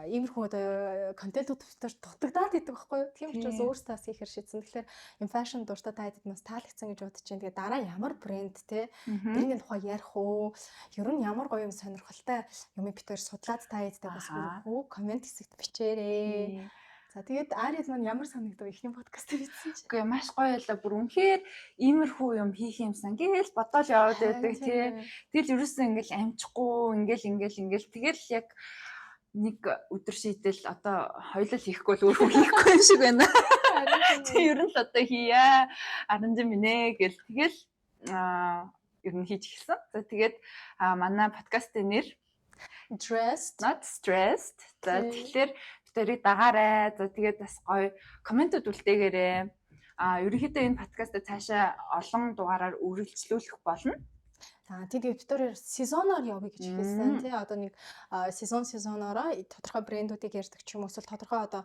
иймэрхүү одоо контентууд төр дутагдаад идэг байхгүй юу? Тийм учраас өөрсдөө бас хийхэр шийдсэн. Тэгэхээр юм фэшн дуртай та хэдэд маань таалагдсан гэж бодож байна. Тэгээ дараа ямар брэнд тий тэрний тухай ярих уу? Ер нь ямар гоё юм сонирхолтой юм бид тээр судлаад та хэдэд бас хүргэх комент хэсэгт бичээрэй. За тэгээд Ариад маань ямар санагдав эхний подкаст хийсэн чинь? Үгүй маш гоё байлаа. Бүр үнэхээр иймэрхүү юм хийх юмсан. Ингээл бодоол яваад байдаг тий. Тэгэл ерөөсөө ингээл амжихгүй ингээл тэгэл яг нэг өдөр шийдэл одоо хоёулаа хийхгүй бол өөрөө хийхгүй юм шиг байна. Тэг ер нь л одоо хийя. 10 минь гэл тэгэл ер нь хийж эхэлсэн. За тэгээд манай подкастын нэр Dressed not stressed. За тэгэхээр бидэрийг дагаарай. За тэгээд бас гоё комментүүд үлдээгээрэй. Ерөнхийдөө энэ подкастыг цаашаа олон дугаараар үргэлжлүүлэх болно. За тэгээд бид сезоноор явъя гэж хэлсэн тий одоо нэг сезоноор тодорхой брэндүүдийг ярьдаг ч юм уу эсвэл тодорхой одоо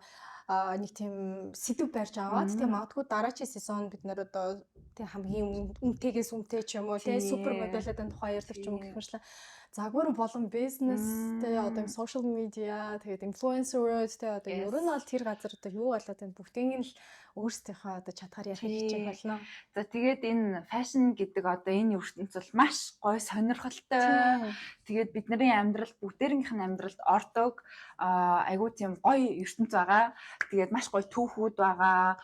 нэг тийм сэдв барьж аваад тийм магадгүй дараагийн сезон бид нэр одоо тийм хамгийн үнэтэйгээс үнэтэй ч юм уу тийм супер модельүүдийн тухай ярьдаг ч юм уу гэх мэтлээ. Загвар болон бизнес тийм одоо social media тэгээд инфлюенсерүүд тийм одоо ер нь бол тэр газар одоо юу болоод байна бүгдийг нь л өөрсдийнхөө одоо чадхаар ярих хичээх болно. За тэгээд энэ фэшн гэдэг одоо энэ ертөнц бол маш гоё сонирхолтой. Тэгээд бидний амьдралд бүгдээрийнх нь амьдралд ордог айгуу тийм гоё ертөнц байгаа. Тэгээд маш гоё түүхүүд байгаа.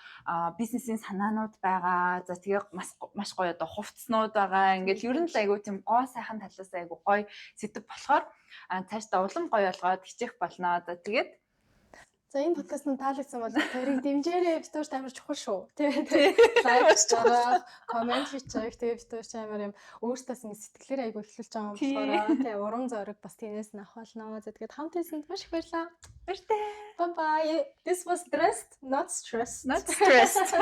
Бизнесийн санаанууд байгаа. За тэгээд маш гоё одоо хувцснууд байгаа. Ингээд ер нь л айгуу тийм гоо сайхан талаас айгуу гоё сэдв болохоор цаашдаа улам гоё болгоод хичээх болно. За тэгээд за энэ подкаст нь таалагдсан бол тэрийг дэмжээрэй. Битүүрт амар чухал шүү. Тэгээд лайк хийчихээ, комент хийчихээ. Тэгээд битүүрт амар юм өөртөөс ингэ сэтгэлээр айгу эхлүүлж байгаа юм болохоор тэгээд урам зориг бас тийнээс нь авах болно. За тэгээд хамт хэлсэнд маш их баярлалаа. баяртай. Bye bye. This was stressed, not stressed. Not stressed.